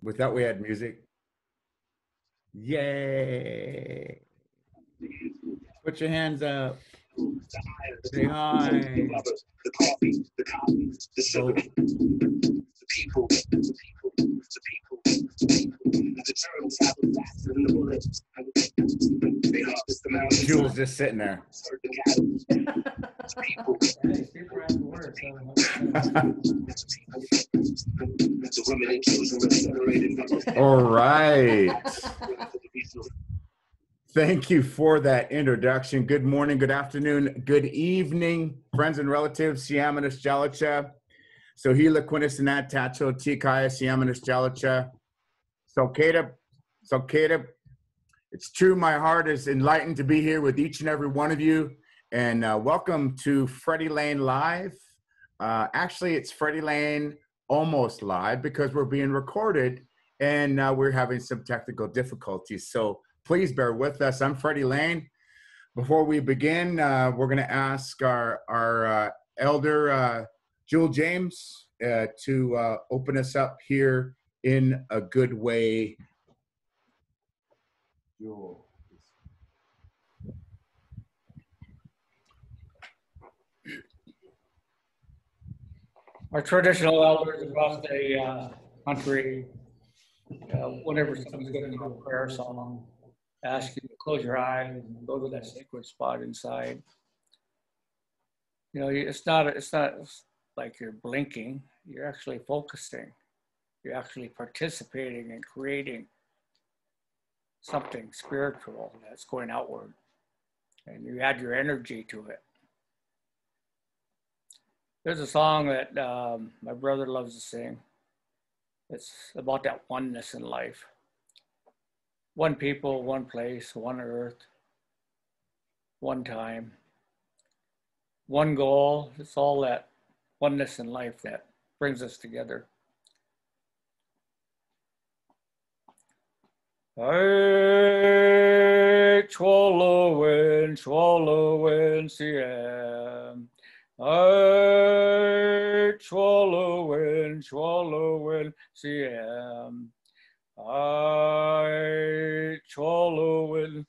We thought we had music. Yay. Put your hands up. Say hi. The coffee, the cotton, the sugar, the people, the turtles travel faster than the bullets. They harvest the mountains. Jules just sitting there. All right. Thank you for that introduction. Good morning, good afternoon, good evening, friends and relatives. Siamanis Jalacha. So Hila Quinisanat Tacho Tikaya Siamanis Jalacha. So it's true, my heart is enlightened to be here with each and every one of you. And welcome to Freddie Lane Live. Actually, it's Freddie Lane almost live because we're being recorded and we're having some technical difficulties. So please bear with us. I'm Freddie Lane. Before we begin, we're going to ask our elder, Jewel James, to open us up here in a good way. Jewel. Our traditional elders across the country, whenever someone's going to do a prayer song, ask you to close your eyes and go to that sacred spot inside. You know, it's not like you're blinking. You're actually focusing. You're actually participating in creating something spiritual that's going outward, and you add your energy to it. There's a song that my brother loves to sing. It's about that oneness in life. One people, one place, one earth, one time, one goal. It's all that oneness in life that brings us together. Hey, swallowing, CM. I swallowing, CM. I swallowing,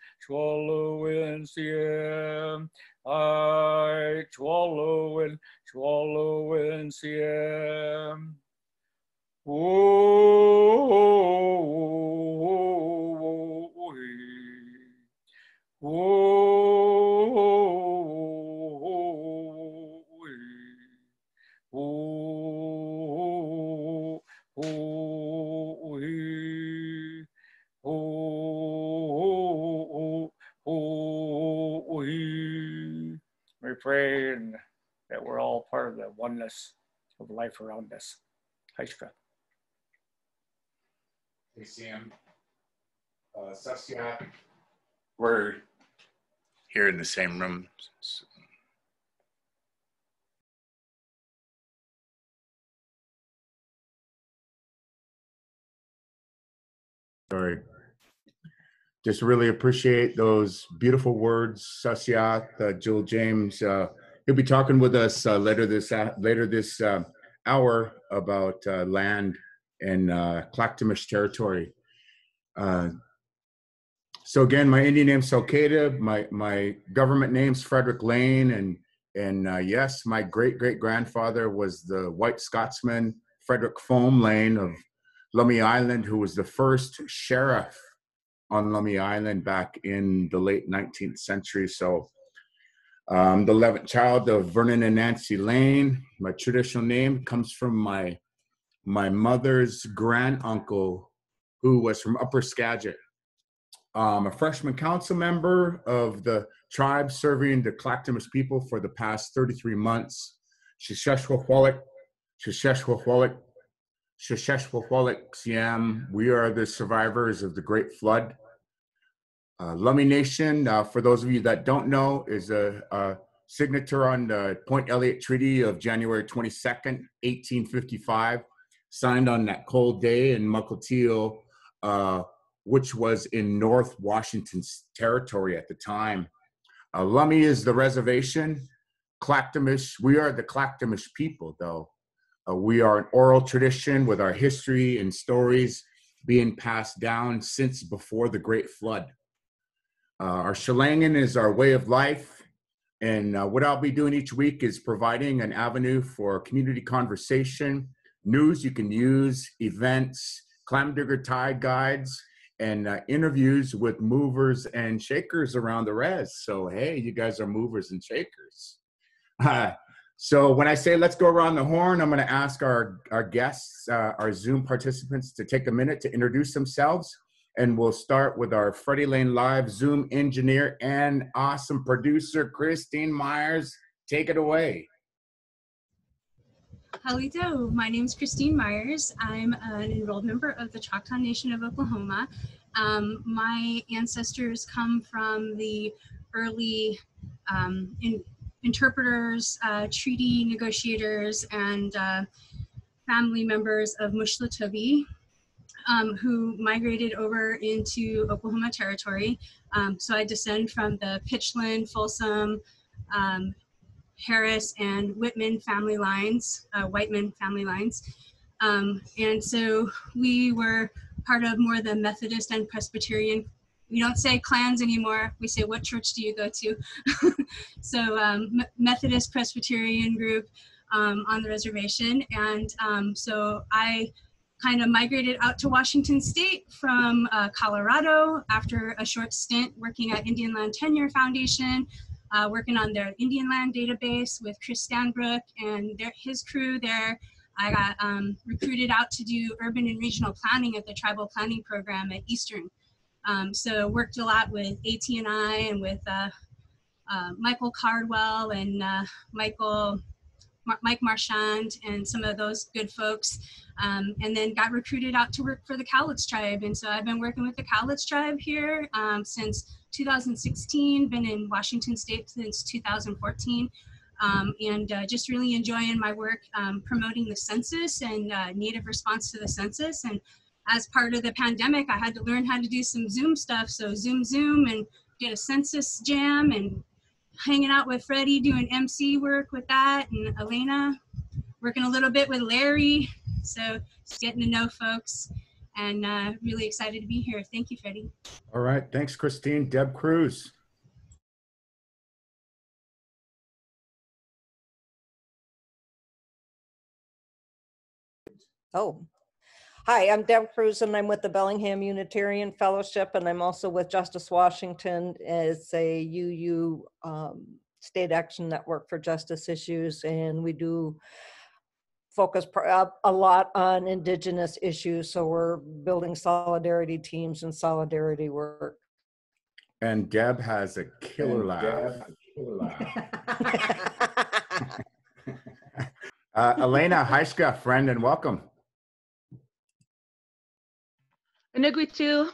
CM. I swallowing, CM. We pray that we're all part of the oneness of life around us. High strength. Hey, Sam. Saskia. We're here in the same room. Sorry. Just really appreciate those beautiful words, Sasyat, Jewel James. He'll be talking with us later this hour about land in Clackamas territory. So again, my Indian name's Salkeda. My government name's Frederick Lane, and yes, my great-great-grandfather was the white Scotsman Frederick Foam Lane of Lummi Island, who was the first sheriff on Lummi Island back in the late 19th century. So I'm the 11th child of Vernon and Nancy Lane. My traditional name comes from my mother's granduncle, who was from Upper Skagit. I'm a freshman council member of the tribe serving the Clackamas people for the past 33 months. Shesheshwahwalik, Siam. We are the survivors of the Great Flood. Lummi Nation, for those of you that don't know, is a signature on the Point Elliott Treaty of January 22nd, 1855, signed on that cold day in Mukilteo, which was in North Washington's territory at the time. Lummi is the reservation. Clackamas, we are the Clackamas people, though. We are an oral tradition with our history and stories being passed down since before the Great Flood. Our shillangin is our way of life. And what I'll be doing each week is providing an avenue for community conversation, news you can use, events, clam digger tide guides, and interviews with movers and shakers around the res. So, hey, you guys are movers and shakers. So when I say let's go around the horn, I'm going to ask our guests, our Zoom participants, to take a minute to introduce themselves. And we'll start with our Freddie Lane Live Zoom engineer and awesome producer, Christine Myers. Take it away. Howdy-do. My name is Christine Myers. I'm an enrolled member of the Choctaw Nation of Oklahoma. My ancestors come from the early interpreters, treaty negotiators, and family members of Mushlatubi, who migrated over into Oklahoma Territory. So I descend from the Pitchland, Folsom, Harris, and Whitman family lines, Whiteman family lines. And so we were part of more the Methodist and Presbyterian. We don't say clans anymore. We say, what church do you go to? So Methodist Presbyterian group on the reservation. And so I kind of migrated out to Washington State from Colorado after a short stint working at Indian Land Tenure Foundation, working on their Indian Land database with Chris Stanbrook and his crew there. I got recruited out to do urban and regional planning at the tribal planning program at Eastern. So worked a lot with AT&I and with Michael Cardwell and Mike Marchand and some of those good folks, and then got recruited out to work for the Cowlitz Tribe. And so I've been working with the Cowlitz Tribe here since 2016, been in Washington State since 2014, and just really enjoying my work promoting the census and native response to the census. And as part of the pandemic, I had to learn how to do some Zoom stuff. So Zoom and did a census jam and hanging out with Freddie, doing MC work with that, and Elena, working a little bit with Larry. So just getting to know folks, and really excited to be here. Thank you, Freddie. All right. Thanks, Christine. Deb Cruz. Oh, hi, I'm Deb Cruz, and I'm with the Bellingham Unitarian Fellowship, and I'm also with Justice Washington as a UU State Action Network for Justice Issues, and we do focus a lot on Indigenous issues, so we're building solidarity teams and solidarity work. And Deb has a killer laugh. Elena Heiska, friend, and welcome. Anugwitu,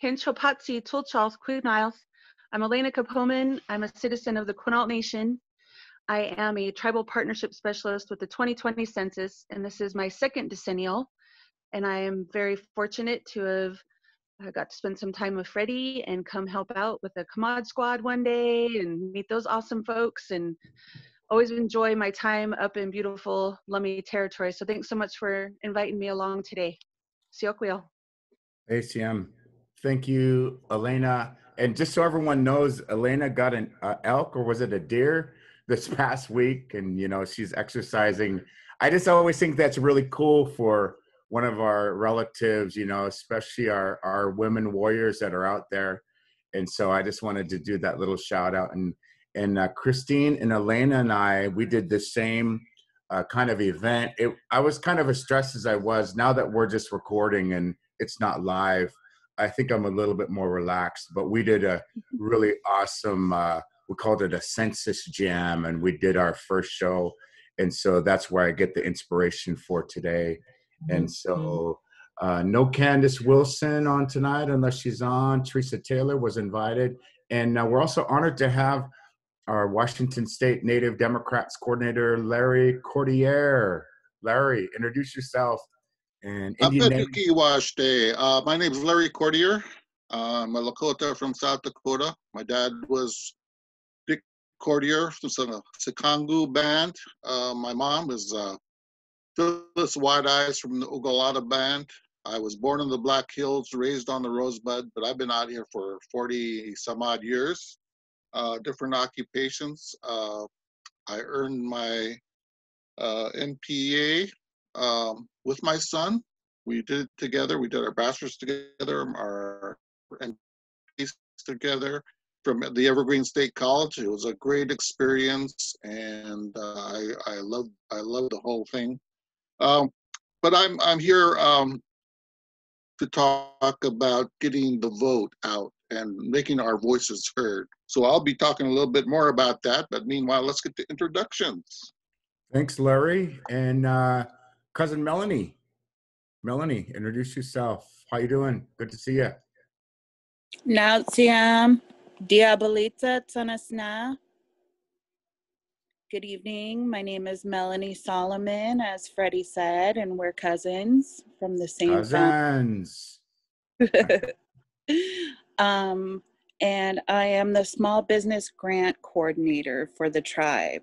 Hinchopatsi, Tulchals, Quigniles. I'm Elena Kapoman. I'm a citizen of the Quinault Nation. I am a tribal partnership specialist with the 2020 census, and this is my second decennial. And I am very fortunate to have got to spend some time with Freddie and come help out with the Commod Squad one day and meet those awesome folks, and always enjoy my time up in beautiful Lummi territory. So thanks so much for inviting me along today. Siokwiel. ACM. Thank you, Elena. And just so everyone knows, Elena got an elk, or was it a deer, this past week, and you know, she's exercising. I just always think that's really cool for one of our relatives, you know, especially our women warriors that are out there. And so I just wanted to do that little shout out. And Christine and Elena and I, we did the same kind of event. I was kind of as stressed as I was. Now that we're just recording and it's not live, I think I'm a little bit more relaxed. But we did a really awesome, we called it a census jam, and we did our first show. And so that's where I get the inspiration for today. And so no Candace Wilson on tonight unless she's on. Teresa Taylor was invited. And we're also honored to have our Washington State Native Democrats coordinator, Larry Cordier. Larry, introduce yourself. And Indian name. My name is Larry Cordier. I'm a Lakota from South Dakota. My dad was Dick Cordier from the Sikangu band. My mom is Phyllis White Eyes from the Oglala band. I was born in the Black Hills, raised on the Rosebud, but I've been out here for 40 some odd years, different occupations. I earned my NPA with my son. We did it together. We did our bachelor's together, our MPs together from the Evergreen State College. It was a great experience, and I love the whole thing. But I'm here to talk about getting the vote out and making our voices heard. So I'll be talking a little bit more about that. But meanwhile, let's get to introductions. Thanks, Larry. And cousin Melanie. Melanie, introduce yourself. How you doing? Good to see you. Nautiam Diabolita Tanasna. Good evening. My name is Melanie Solomon, as Freddie said, and we're cousins from the same family. Cousins. And I am the small business grant coordinator for the tribe.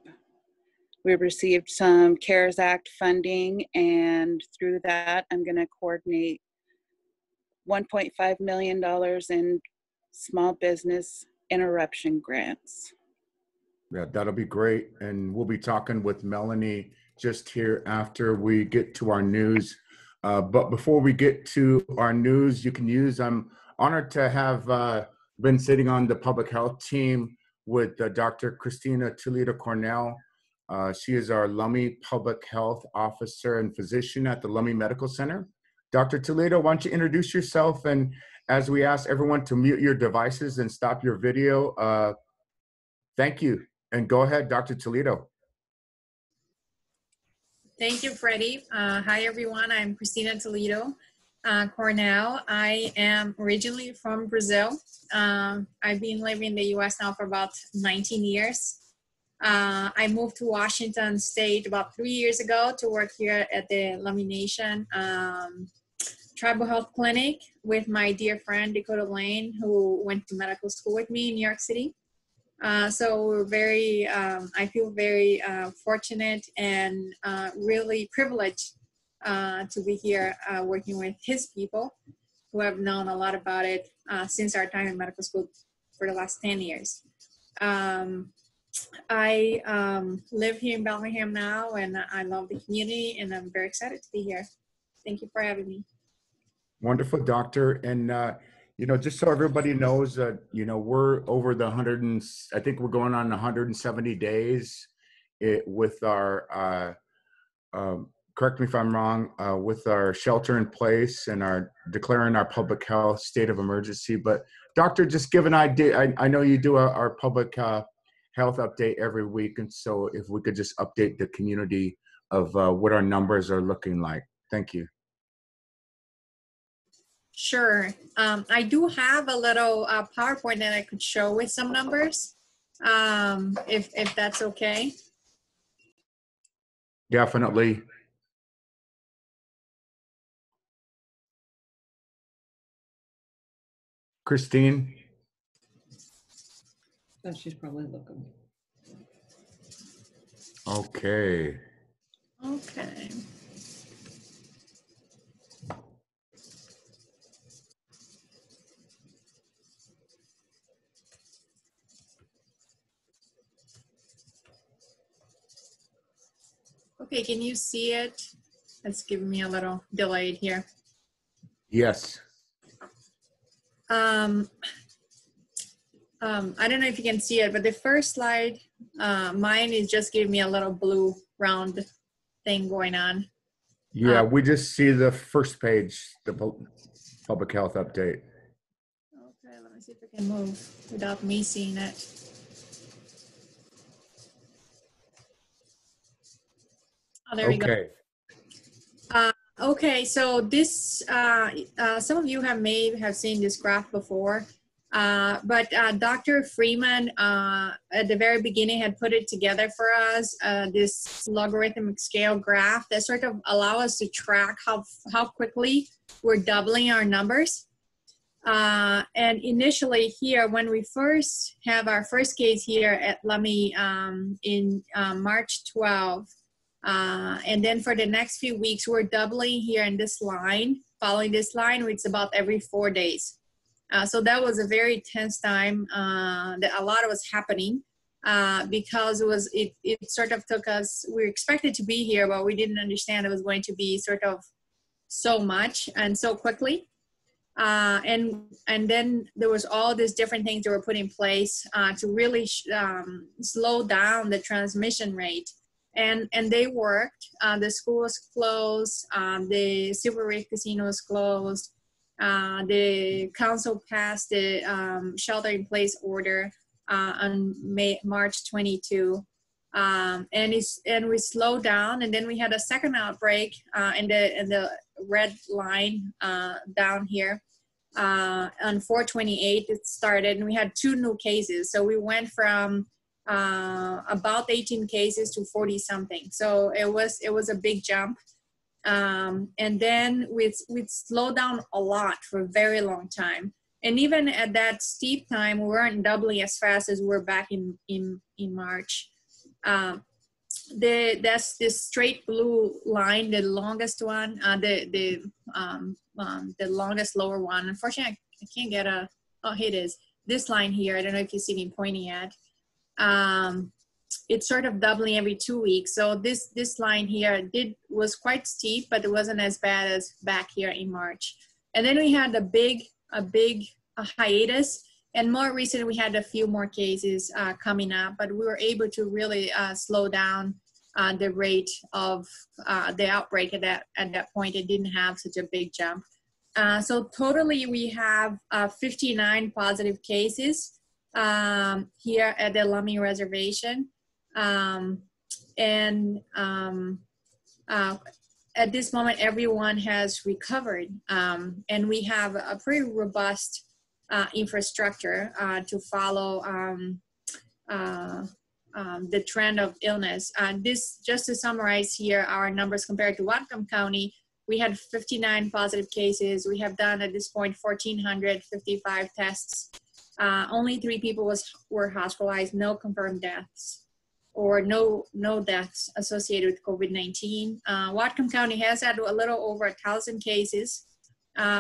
We received some CARES Act funding, and through that, I'm going to coordinate $1.5 million in small business interruption grants. Yeah, that'll be great. And we'll be talking with Melanie just here after we get to our news. But before we get to our news, I'm honored to have been sitting on the public health team with Dr. Christina Toledo Cornell. She is our Lummi Public Health Officer and Physician at the Lummi Medical Center. Dr. Toledo, why don't you introduce yourself? And as we ask everyone to mute your devices and stop your video, thank you. And go ahead, Dr. Toledo. Thank you, Freddie. Hi, everyone. I'm Christina Toledo Cornell. I am originally from Brazil. I've been living in the U.S. now for about 19 years. I moved to Washington State about 3 years ago to work here at the Lummi Nation Tribal Health Clinic with my dear friend Dakota Lane, who went to medical school with me in New York City. So we're very, I feel very fortunate and really privileged to be here working with his people who have known a lot about it since our time in medical school for the last 10 years. I live here in Bellingham now, and I love the community, and I'm very excited to be here. Thank you for having me. Wonderful, doctor. And, just so everybody knows, we're over the I think we're going on 170 days with our, correct me if I'm wrong, with our shelter in place and our declaring our public health state of emergency. But doctor, just give an idea. I know you do our public health update every week. And so if we could just update the community of what our numbers are looking like. Thank you. Sure. I do have a little PowerPoint that I could show with some numbers, if that's okay. Definitely. Christine? Oh, she's probably looking. Okay. Okay. Okay, can you see it? It's giving me a little delayed here. Yes. I don't know if you can see it, but the first slide, mine is just giving me a little blue round thing going on. Yeah, we just see the first page, the public health update. Okay, let me see if I can move without me seeing it. Oh, there we go. Okay, so this, some of you may have seen this graph before, but Dr. Freeman at the very beginning had put it together for us, this logarithmic scale graph that sort of allow us to track how quickly we're doubling our numbers. And initially here, when we first have our first case here at Lummi in March 12, And then for the next few weeks, we're doubling here in this line, following this line, it's about every 4 days. So that was a very tense time that a lot was happening because it sort of took us, we were expected to be here, but we didn't understand it was going to be sort of so much and so quickly. And then there was all these different things that were put in place to really slow down the transmission rate. And they worked. The school was closed. The Silver Reef Casino was closed. The council passed the shelter-in-place order on March 22. And we slowed down, and then we had a second outbreak in the red line down here. On 4/28 it started, and we had 2 new cases. So we went from about 18 cases to 40 something. So it was a big jump. And then we'd slowed down a lot for a very long time. And even at that steep time, we weren't doubling as fast as we were back in March. That's this straight blue line, the longest one, the longest lower one. Unfortunately, I can't get oh, here it is. This line here, I don't know if you see me pointing at. It's sort of doubling every 2 weeks. So this line here was quite steep, but it wasn't as bad as back here in March. And then we had a big hiatus. And more recently, we had a few more cases coming up, but we were able to really slow down the rate of the outbreak at that point. It didn't have such a big jump. So totally, we have 59 positive cases here at the Lummi Reservation. At this moment, everyone has recovered. And we have a pretty robust infrastructure to follow the trend of illness. Just to summarize here, our numbers compared to Whatcom County, we had 59 positive cases. We have done at this point 1,455 tests. Only 3 people were hospitalized, no confirmed deaths or no deaths associated with COVID-19. Whatcom County has had a little over 1,000 cases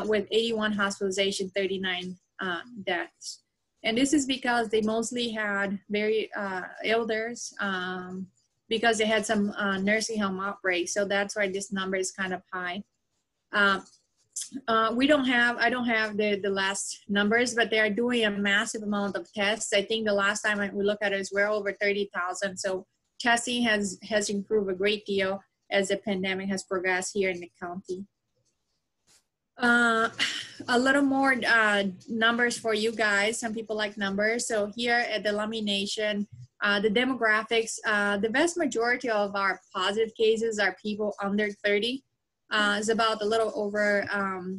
with 81 hospitalization, 39 deaths. And this is because they mostly had very elders because they had some nursing home outbreaks. So that's why this number is kind of high. I don't have the last numbers, but they are doing a massive amount of tests. I think the last time we looked at it is we're over 30,000. So testing has improved a great deal as the pandemic has progressed here in the county. A little more numbers for you guys. Some people like numbers. So here at the Lummi Nation, the demographics, the vast majority of our positive cases are people under 30. It's about a little over,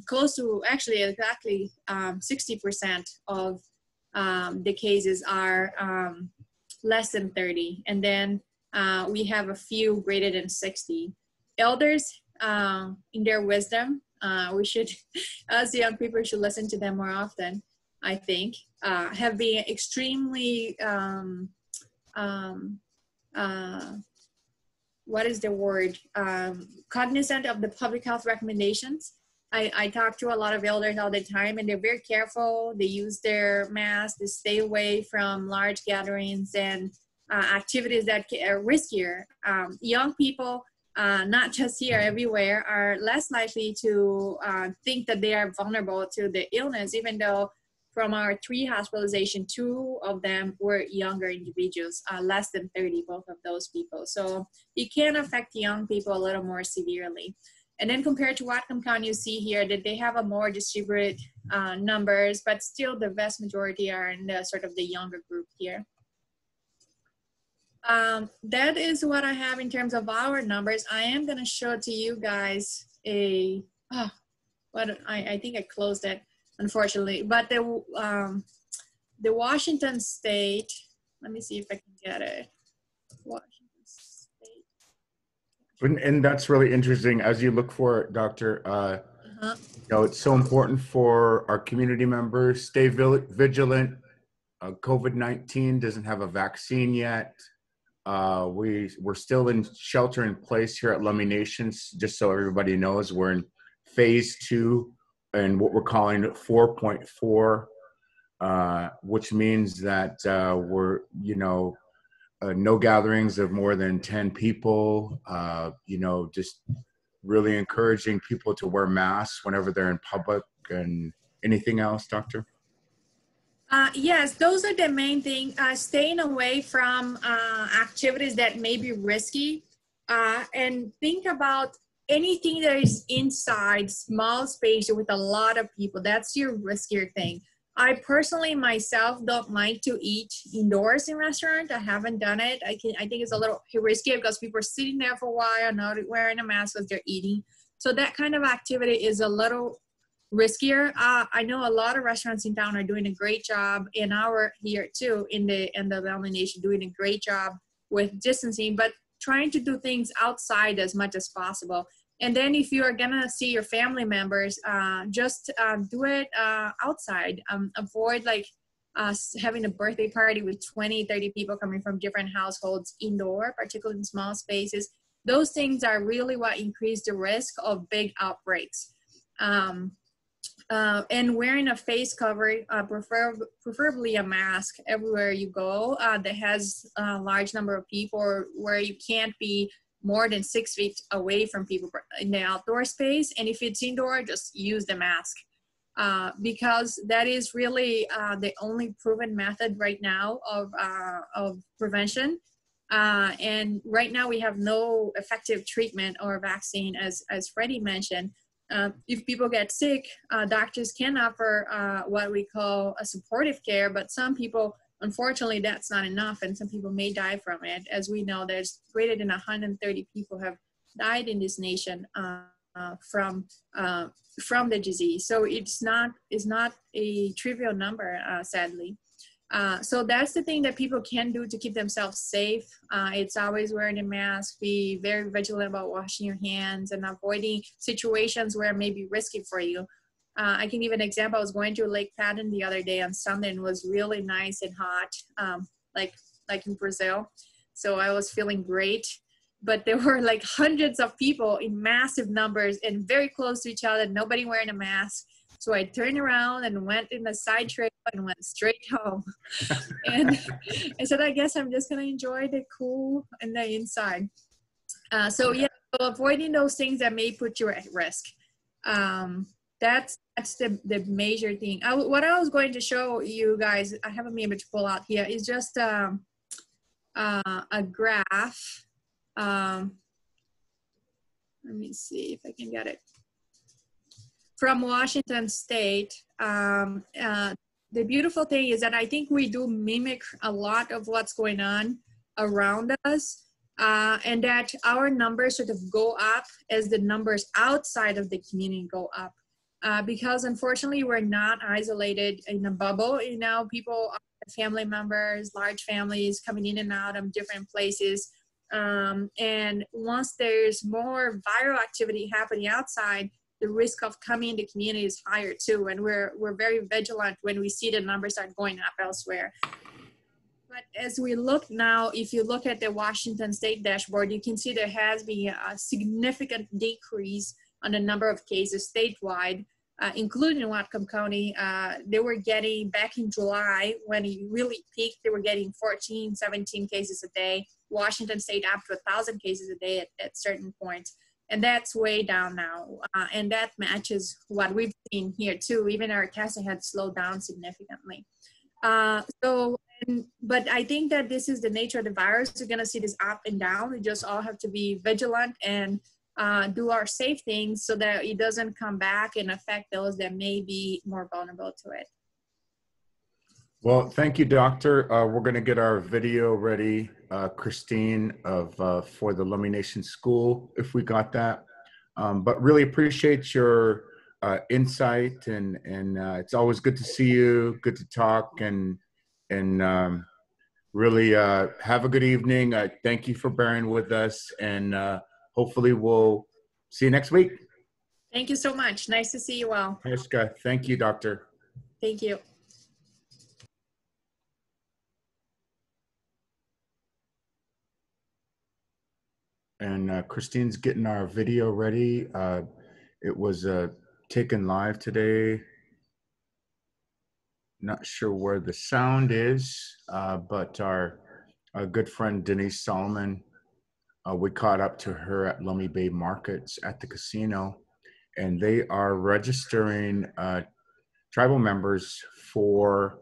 close to actually exactly 60% of the cases are less than 30. And then we have a few greater than 60. Elders, in their wisdom, we should, as young people, should listen to them more often, I think, have been extremely, what is the word, cognizant of the public health recommendations. I talk to a lot of elders all the time, and they're very careful. They use their masks, they stay away from large gatherings and activities that are riskier. Young people, not just here, everywhere, are less likely to think that they are vulnerable to the illness, even though from our 3 hospitalization, 2 of them were younger individuals, less than 30, both of those people. So it can affect young people a little more severely. And then compared to Whatcom County, you see here that they have a more distributed numbers, but still the vast majority are in the sort of the younger group here. That is what I have in terms of our numbers. I am going to show to you guys I think I closed it, unfortunately. But the Washington State, let me see if I can get it. Washington State. And that's really interesting as you look for it, Doctor. You know, it's so important for our community members. Stay vigilant. COVID-19 doesn't have a vaccine yet. We're still in shelter in place here at Lummi Nations. Just so everybody knows, we're in phase 2 and what we're calling 4.4, which means that we're, no gatherings of more than 10 people, just really encouraging people to wear masks whenever they're in public. And anything else, Doctor? Yes, those are the main thing. Staying away from activities that may be risky, and think about anything that is inside small space with a lot of people. That's your riskier thing. I personally myself don't like to eat indoors in restaurant. I haven't done it. I think it's a little risky because people are sitting there for a while, not wearing a mask as they're eating. So that kind of activity is a little riskier. I know a lot of restaurants in town are doing a great job, and our here too in the Lummi Nation doing a great job with distancing, but trying to do things outside as much as possible. And then if you are gonna see your family members, just do it outside. Avoid like having a birthday party with 20, 30 people coming from different households indoor, particularly in small spaces. Those things are really what increase the risk of big outbreaks. And wearing a face covering, preferably a mask everywhere you go that has a large number of people, where you can't be more than 6 feet away from people in the outdoor space. And if it's indoor, just use the mask because that is really the only proven method right now of prevention. And right now we have no effective treatment or vaccine, as Freddie mentioned. If people get sick, doctors can offer what we call a supportive care, but some people, unfortunately, that's not enough, and some people may die from it. As we know, there's greater than 130 people have died in this nation from the disease. So it's not a trivial number, sadly. So that's the thing that people can do to keep themselves safe. It's always wearing a mask, be very vigilant about washing your hands and avoiding situations where it may be risky for you. I can give an example. I was going to Lake Patton the other day on Sunday, and it was really nice and hot, like in Brazil. So I was feeling great, but there were like hundreds of people in massive numbers and very close to each other, nobody wearing a mask. So I turned around and went in the side trail and went straight home. And I said, I guess I'm just gonna enjoy the cool and the inside. So avoiding those things that may put you at risk. That's the major thing. What I was going to show you guys, I haven't been able to pull out here, is just a graph. Let me see if I can get it. From Washington State. The beautiful thing is that I think we do mimic a lot of what's going on around us, and that our numbers sort of go up as the numbers outside of the community go up. Because unfortunately, we're not isolated in a bubble. People are family members, large families coming in and out of different places. And once there's more viral activity happening outside, the risk of coming in the community is higher too. And we're very vigilant when we see the numbers start going up elsewhere. But as we look now, if you look at the Washington State dashboard, you can see there has been a significant decrease on the number of cases statewide, including Whatcom County. They were getting, back in July, when it really peaked, they were getting 14, 17 cases a day. Washington State up to 1,000 cases a day at certain points. And that's way down now. And that matches what we've seen here too. Even our testing had slowed down significantly. But I think that this is the nature of the virus. You're gonna see this up and down. We just all have to be vigilant and do our safe things so that it doesn't come back and affect those that may be more vulnerable to it. Well, thank you, Doctor. We're going to get our video ready, Christine, for the Lummi Nation School, if we got that. But really appreciate your insight, and it's always good to see you, good to talk, and really have a good evening. Thank you for bearing with us, and hopefully we'll see you next week. Thank you so much. Nice to see you all. Thank you, Doctor. Thank you. And Christine's getting our video ready. It was taken live today. Not sure where the sound is, but our good friend Denise Solomon, we caught up to her at Lummi Bay Markets at the casino, and they are registering tribal members for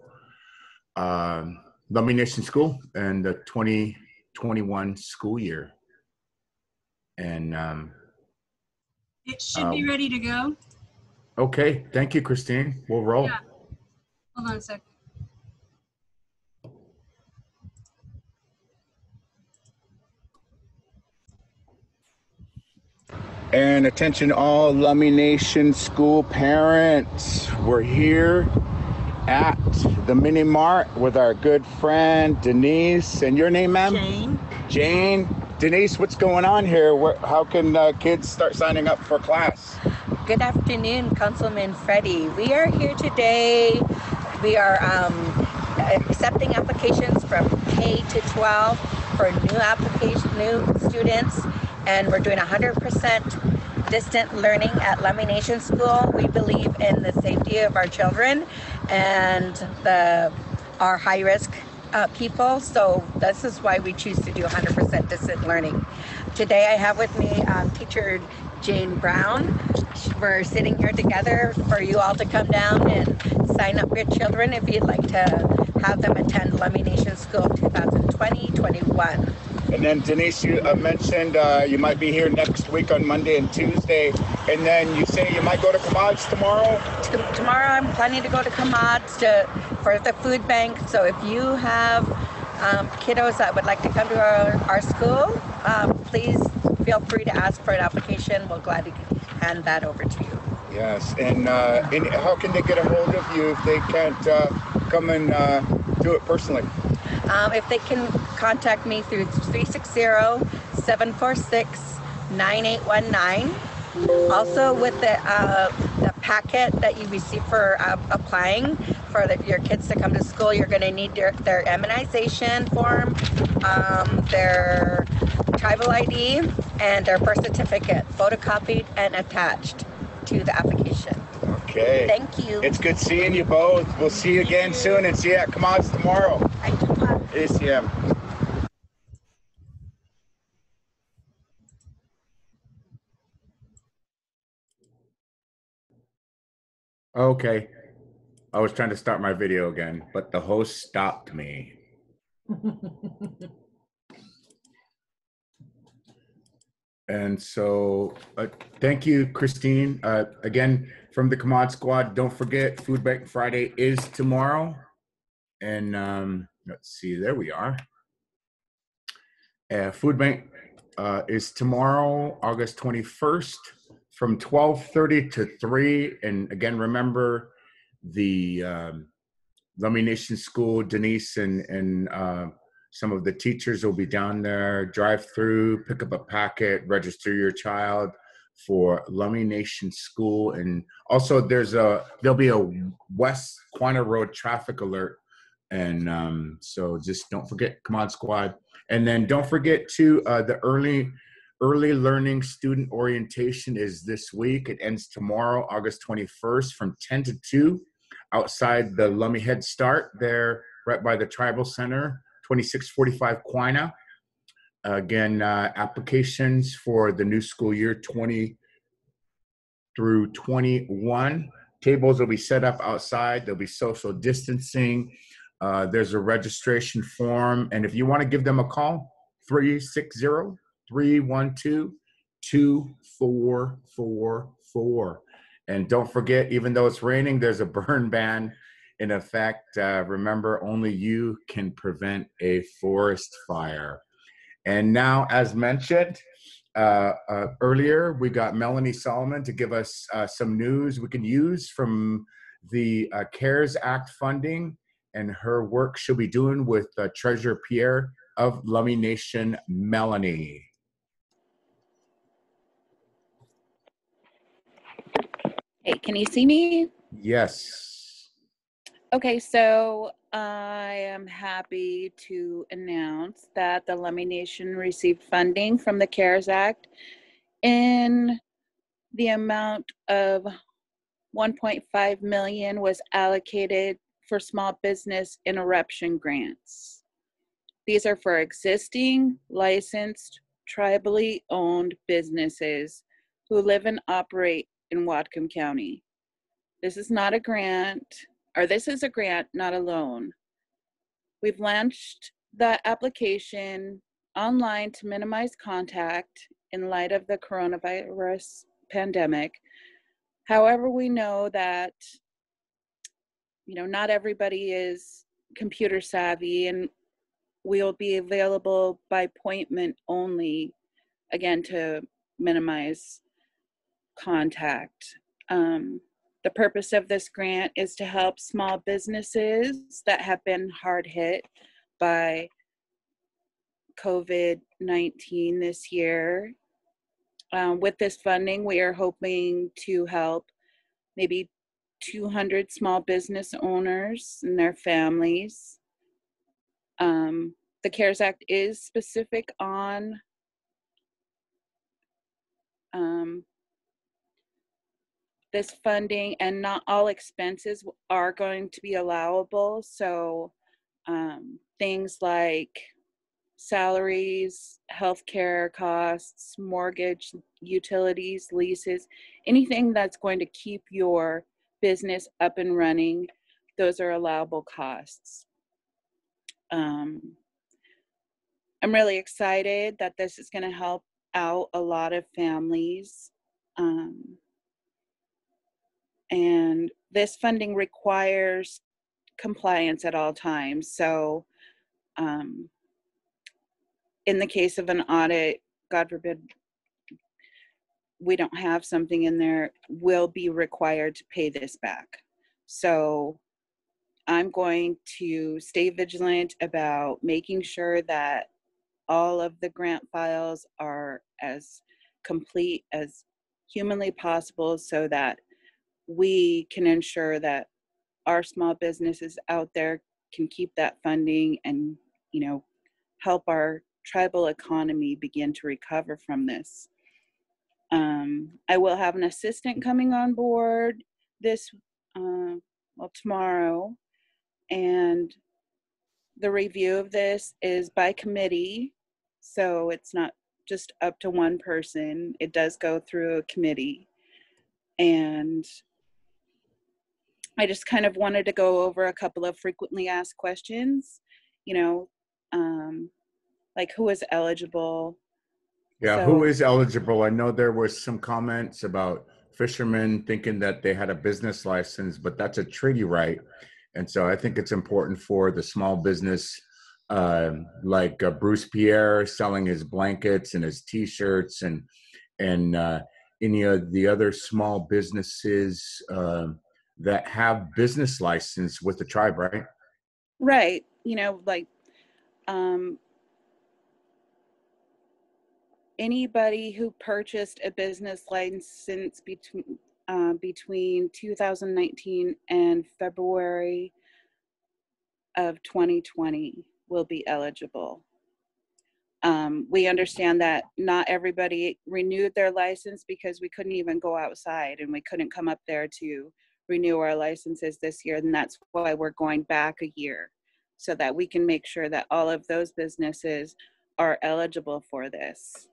Lummi Nation School in the 2021 school year. And it should be ready to go. Okay, thank you, Christine. We'll roll. Yeah. Hold on a sec. And attention all Lummi Nation school parents. We're here at the Mini Mart with our good friend Denise. And your name, ma'am? Jane. Jane. Denise, what's going on here? How can kids start signing up for class? Good afternoon, Councilman Freddie. We are here today. We are accepting applications from K to 12 for new students, and we're doing 100% distant learning at Lummi Nation School. We believe in the safety of our children and our high-risk people, so this is why we choose to do 100% distant learning. Today I have with me teacher Jane Brown. We're sitting here together for you all to come down and sign up your children if you'd like to have them attend Lummi Nation School 2020-21. And then Denise, you mentioned you might be here next week on Monday and Tuesday, and then you say you might go to Comods tomorrow? Tomorrow I'm planning to go to Comods for the food bank, so if you have kiddos that would like to come to our school, please feel free to ask for an application. We'll gladly hand that over to you. Yes, and how can they get a hold of you if they can't come and do it personally? If they can contact me through 360-746-9819. Also with the packet that you receive for applying for your kids to come to school, you're going to need their immunization form, their tribal ID, and their birth certificate, photocopied and attached to the application. Okay. Thank you. It's good seeing you both. We'll see you again soon, and see you at Comods tomorrow. ACM. Okay. I was trying to start my video again, but the host stopped me. And so thank you, Christine. Again, from the Commod Squad, don't forget Food Bank Friday is tomorrow. And let's see, there we are. Food Bank is tomorrow, August 21st, from 12:30 to 3. And again, remember the Lummi Nation School, Denise and some of the teachers will be down there. Drive through, pick up a packet, register your child for Lummi Nation School. And also there'll be a West Quanah Road traffic alert. And so just don't forget Commod Squad. And then don't forget to the early learning student orientation is this week. It ends tomorrow, August 21st from 10 to 2 outside the Lummi Head Start there right by the Tribal Center, 2645 Quina. Again, applications for the new school year 20 through 21. Tables will be set up outside. There'll be social distancing. There's a registration form. And if you want to give them a call, 360-312-2444. And don't forget, even though it's raining, there's a burn ban in effect. Remember, only you can prevent a forest fire. And now, as mentioned earlier, we got Melanie Solomon to give us some news we can use from the CARES Act funding and her work she'll be doing with Treasurer Pierre of Lummi Nation. Melanie. Hey, can you see me? Yes. Okay, so I am happy to announce that the Lummi Nation received funding from the CARES Act in the amount of 1.5 million was allocated for small business interruption grants. These are for existing licensed tribally owned businesses who live and operate in Whatcom County. This is not a grant, or this is a grant, not a loan. We've launched the application online to minimize contact in light of the coronavirus pandemic. However, we know that, not everybody is computer savvy, and we'll be available by appointment only, again, to minimize contact. The purpose of this grant is to help small businesses that have been hard hit by COVID-19 this year. With this funding, we are hoping to help maybe 200 small business owners and their families. The CARES Act is specific on this funding, and not all expenses are going to be allowable. So things like salaries, healthcare costs, mortgage, utilities, leases, anything that's going to keep your business up and running, those are allowable costs. I'm really excited that this is going to help out a lot of families. And this funding requires compliance at all times. So in the case of an audit, God forbid, we don't have something in there, we'll be required to pay this back. So I'm going to stay vigilant about making sure that all of the grant files are as complete as humanly possible, so that we can ensure that our small businesses out there can keep that funding and, help our tribal economy begin to recover from this. I will have an assistant coming on board tomorrow, and the review of this is by committee, so it's not just up to one person. It does go through a committee, and I just kind of wanted to go over a couple of frequently asked questions, like who is eligible. Yeah, who is eligible? I know there was some comments about fishermen thinking that they had a business license, but that's a treaty right. And so I think it's important for the small business, like Bruce Pierre selling his blankets and his T-shirts, and any of the other small businesses that have business license with the tribe, right? Right. Anybody who purchased a business license between 2019 and February of 2020 will be eligible. We understand that not everybody renewed their license because we couldn't even go outside, and we couldn't come up there to renew our licenses this year. And that's why we're going back a year, so that we can make sure that all of those businesses are eligible for this.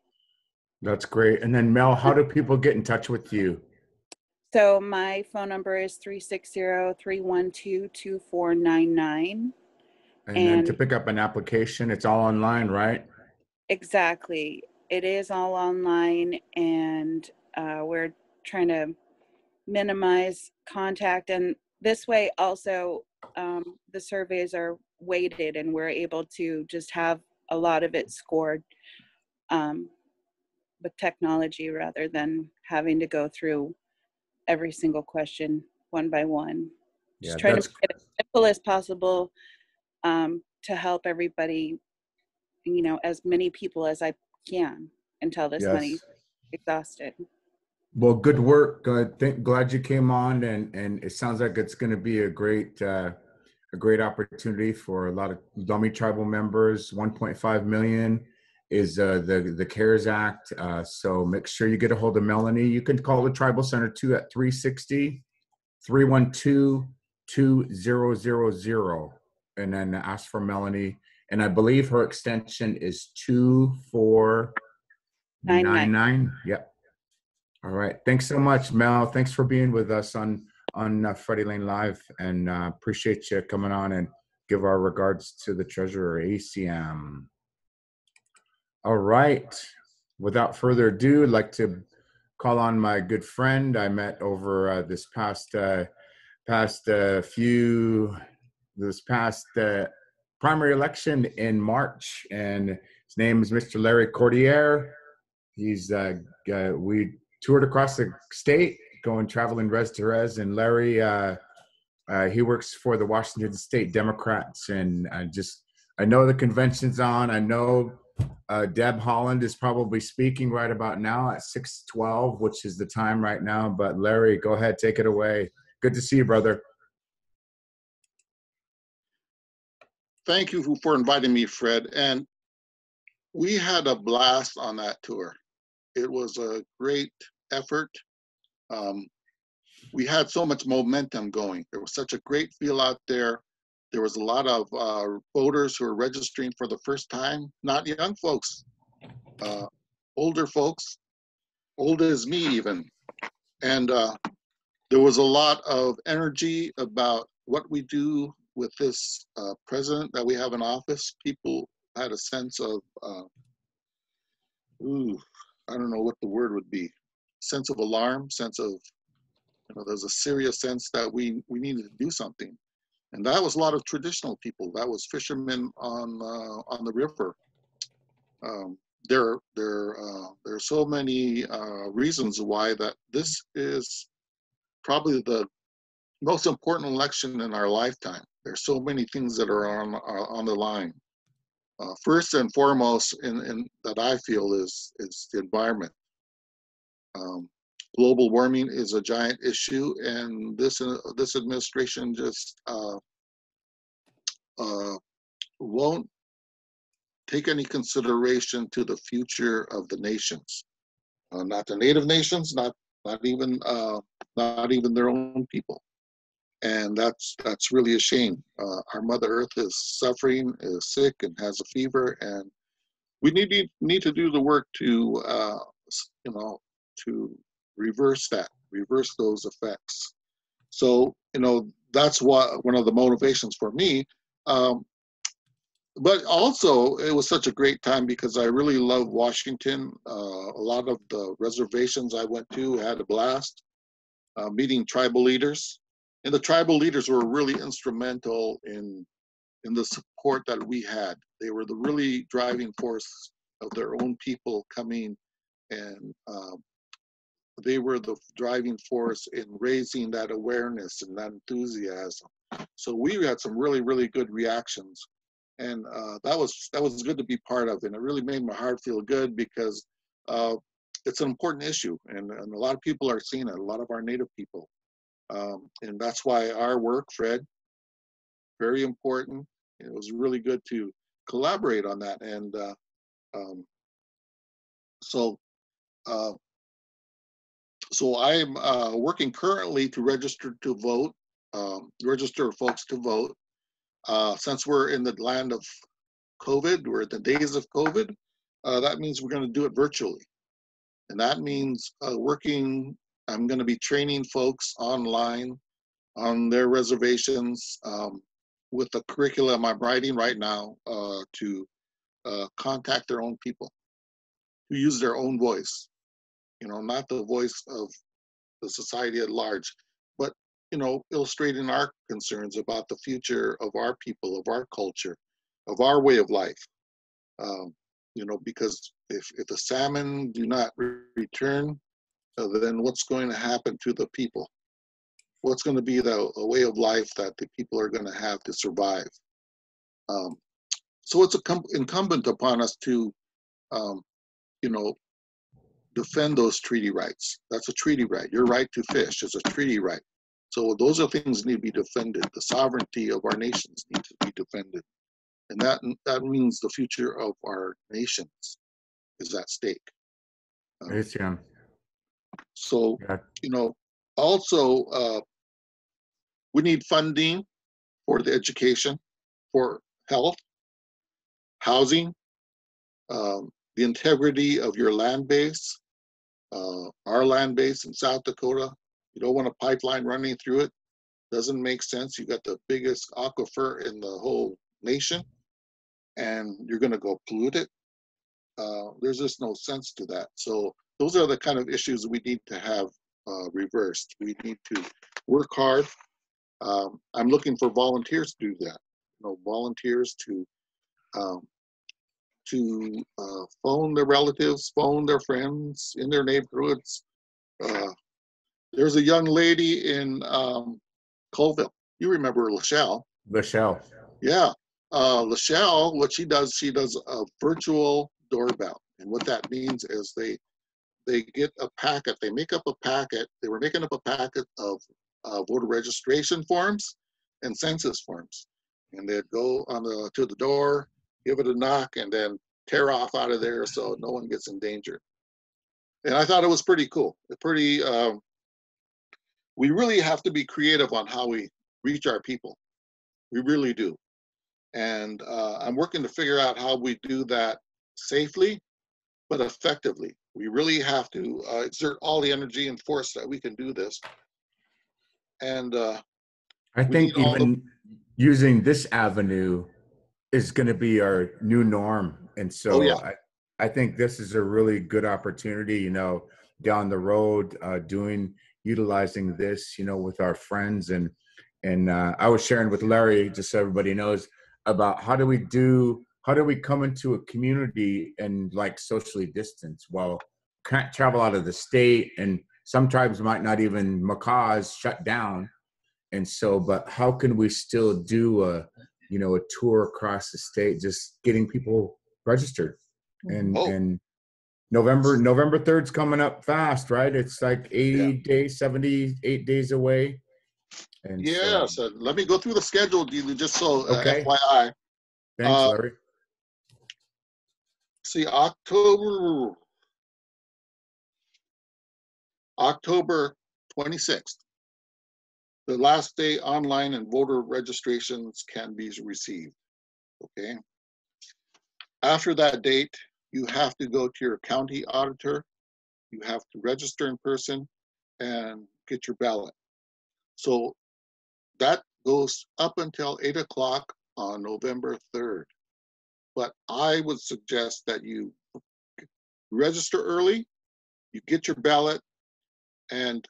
That's great. And then Mel, how do people get in touch with you? So my phone number is 360-312-2499. And then to pick up an application, it's all online, right? Exactly. It is all online, and we're trying to minimize contact. And this way also, the surveys are weighted, and we're able to just have a lot of it scored with technology, rather than having to go through every single question one by one. Just trying to make it as simple as possible to help everybody, as many people as I can, until this money is exhausted. Well, good work. Glad you came on, and it sounds like it's going to be a great a great opportunity for a lot of Lummi tribal members. 1.5 million is the CARES Act. So make sure you get a hold of Melanie. You can call the Tribal Center too at 360-312-2000 and then ask for Melanie. And I believe her extension is 2499. Yep. All right. Thanks so much, Mel. Thanks for being with us on Freddie Lane Live, and appreciate you coming on and give our regards to the treasurer, ACM. All right. Without further ado, I'd like to call on my good friend I met over this past primary election in March, and his name is Mr. Larry Cordier. He's we toured across the state, going traveling res to res, and Larry he works for the Washington State Democrats, and I know the convention's on. I know Deb Holland is probably speaking right about now at 6:12, which is the time right now. But Larry, go ahead, take it away. Good to see you, brother. Thank you for inviting me, Fred. And we had a blast on that tour. It was a great effort. We had so much momentum going. There was such a great feel out there. There was a lot of voters who were registering for the first time, not young folks, older folks, old as me even. And there was a lot of energy about what we do with this president that we have in office. People had a sense of, I don't know what the word would be, sense of alarm, sense of, there's a serious sense that we needed to do something. And that was a lot of traditional people. That was fishermen on the river. There are so many reasons why that this is probably the most important election in our lifetime. There's so many things that are on the line. First and foremost, in that I feel is the environment. Global warming is a giant issue, and this administration just won't take any consideration to the future of the nations, not the native nations, not even their own people, and that's really a shame. Our Mother Earth is suffering, is sick, and has a fever, and we need to do the work to to reverse those effects. So that's one of the motivations for me. But also, it was such a great time because I really love Washington. A lot of the reservations I went to had a blast, meeting tribal leaders. And the tribal leaders were really instrumental in the support that we had. They were the really driving force of their own people coming, and they were the driving force in raising that awareness and that enthusiasm. So we had some really, really good reactions. And that was good to be part of, and it really made my heart feel good because it's an important issue, and a lot of people are seeing it, a lot of our Native people. And that's why our work, Fred, very important. It was really good to collaborate on that. And so I'm working currently to register to vote, register folks to vote. Since we're in the land of COVID, we're in the days of COVID, that means we're going to do it virtually. And that means I'm going to be training folks online on their reservations with the curriculum I'm writing right now to contact their own people, to use their own voice, not the voice of the society at large, but illustrating our concerns about the future of our people, of our culture, of our way of life. Because if the salmon do not return, then what's going to happen to the people? What's going to be a way of life that the people are going to have to survive? So it's incumbent upon us to, defend those treaty rights. That's a treaty right. Your right to fish is a treaty right. So those are things that need to be defended. The sovereignty of our nations need to be defended. And that means the future of our nations is at stake. It's, yeah. So, also, we need funding for the education, for health, housing, the integrity of your land base, our land base in South Dakota. You don't want a pipeline running through it. Doesn't make sense. You got the biggest aquifer in the whole nation, and you're going to go pollute it. There's just no sense to that. So those are the kind of issues we need to have reversed. We need to work hard. I'm looking for volunteers to do that. Volunteers to phone their relatives, phone their friends in their neighborhoods. There's a young lady in Colville. You remember Lachelle? Lachelle. Yeah. Lachelle, what she does a virtual doorbell. And what that means is they get a packet. They make up a packet. They were making up a packet of voter registration forms and census forms. And they'd go to the door, give it a knock, and then tear off out of there so no one gets endangered. And I thought it was pretty cool. We really have to be creative on how we reach our people. We really do. And I'm working to figure out how we do that safely, but effectively. We really have to exert all the energy and force that we can do this. And I think even using this avenue is going to be our new norm. And so I think this is a really good opportunity, down the road, utilizing this, with our friends. And I was sharing with Larry, just so everybody knows, about how do we come into a community and socially distance? Well, can't travel out of the state, and some tribes might not even, macaws shut down. And so, but how can we still do a tour across the state, just getting people registered? And November 3rd's coming up fast, right? It's like 78 days away. And yes, let me go through the schedule, just so okay. FYI. Thanks, Larry. See, October 26th, the last day online and voter registrations can be received. Okay. After that date, you have to go to your county auditor. You have to register in person and get your ballot. So that goes up until 8 o'clock on November 3rd. But I would suggest that you register early, you get your ballot, and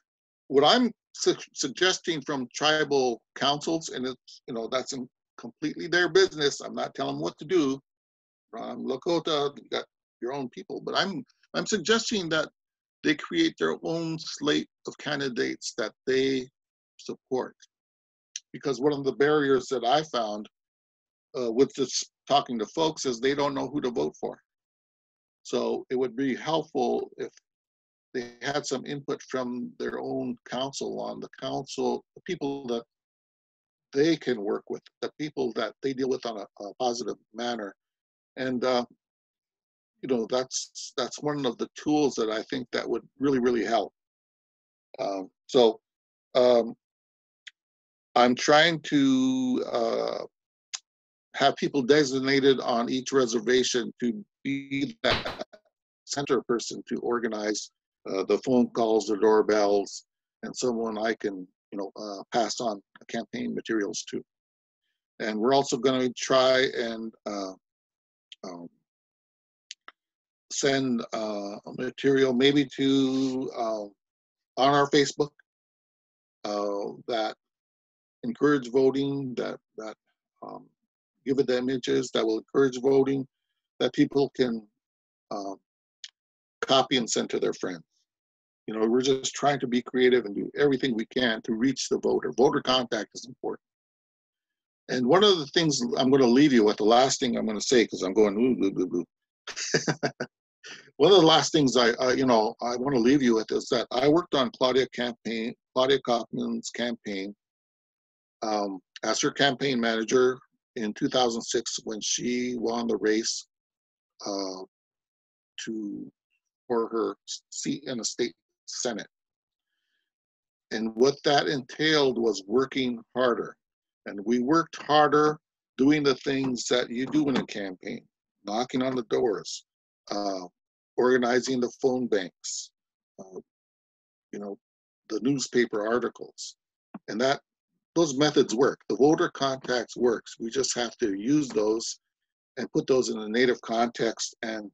what I'm suggesting from tribal councils, and it's, that's completely their business. I'm not telling them what to do. From Lakota, you got your own people, but I'm suggesting that they create their own slate of candidates that they support. Because one of the barriers that I found with this talking to folks is they don't know who to vote for. So it would be helpful if they had some input from their own council on the people that they can work with, the people that they deal with on a positive manner. And that's one of the tools that I think that would really, really help. I'm trying to have people designated on each reservation to be that center person to organize the phone calls, the doorbells, and someone I can, pass on campaign materials to. And we're also going to try and send material maybe to on our Facebook that encourage voting, that give it the images that will encourage voting, that people can copy and send to their friends. We're just trying to be creative and do everything we can to reach the voter. Voter contact is important. And one of the things I'm going to leave you with, the last thing I'm going to say, because I'm going ooh, boo, boo, boo. One of the last things I want to leave you with is that I worked on Claudia Kaufman's campaign as her campaign manager in 2006 when she won the race for her seat in the state Senate. And what that entailed was working harder. And we worked harder doing the things that you do in a campaign, knocking on the doors, organizing the phone banks, the newspaper articles. And those methods work. The voter contacts works. We just have to use those and put those in a native context. And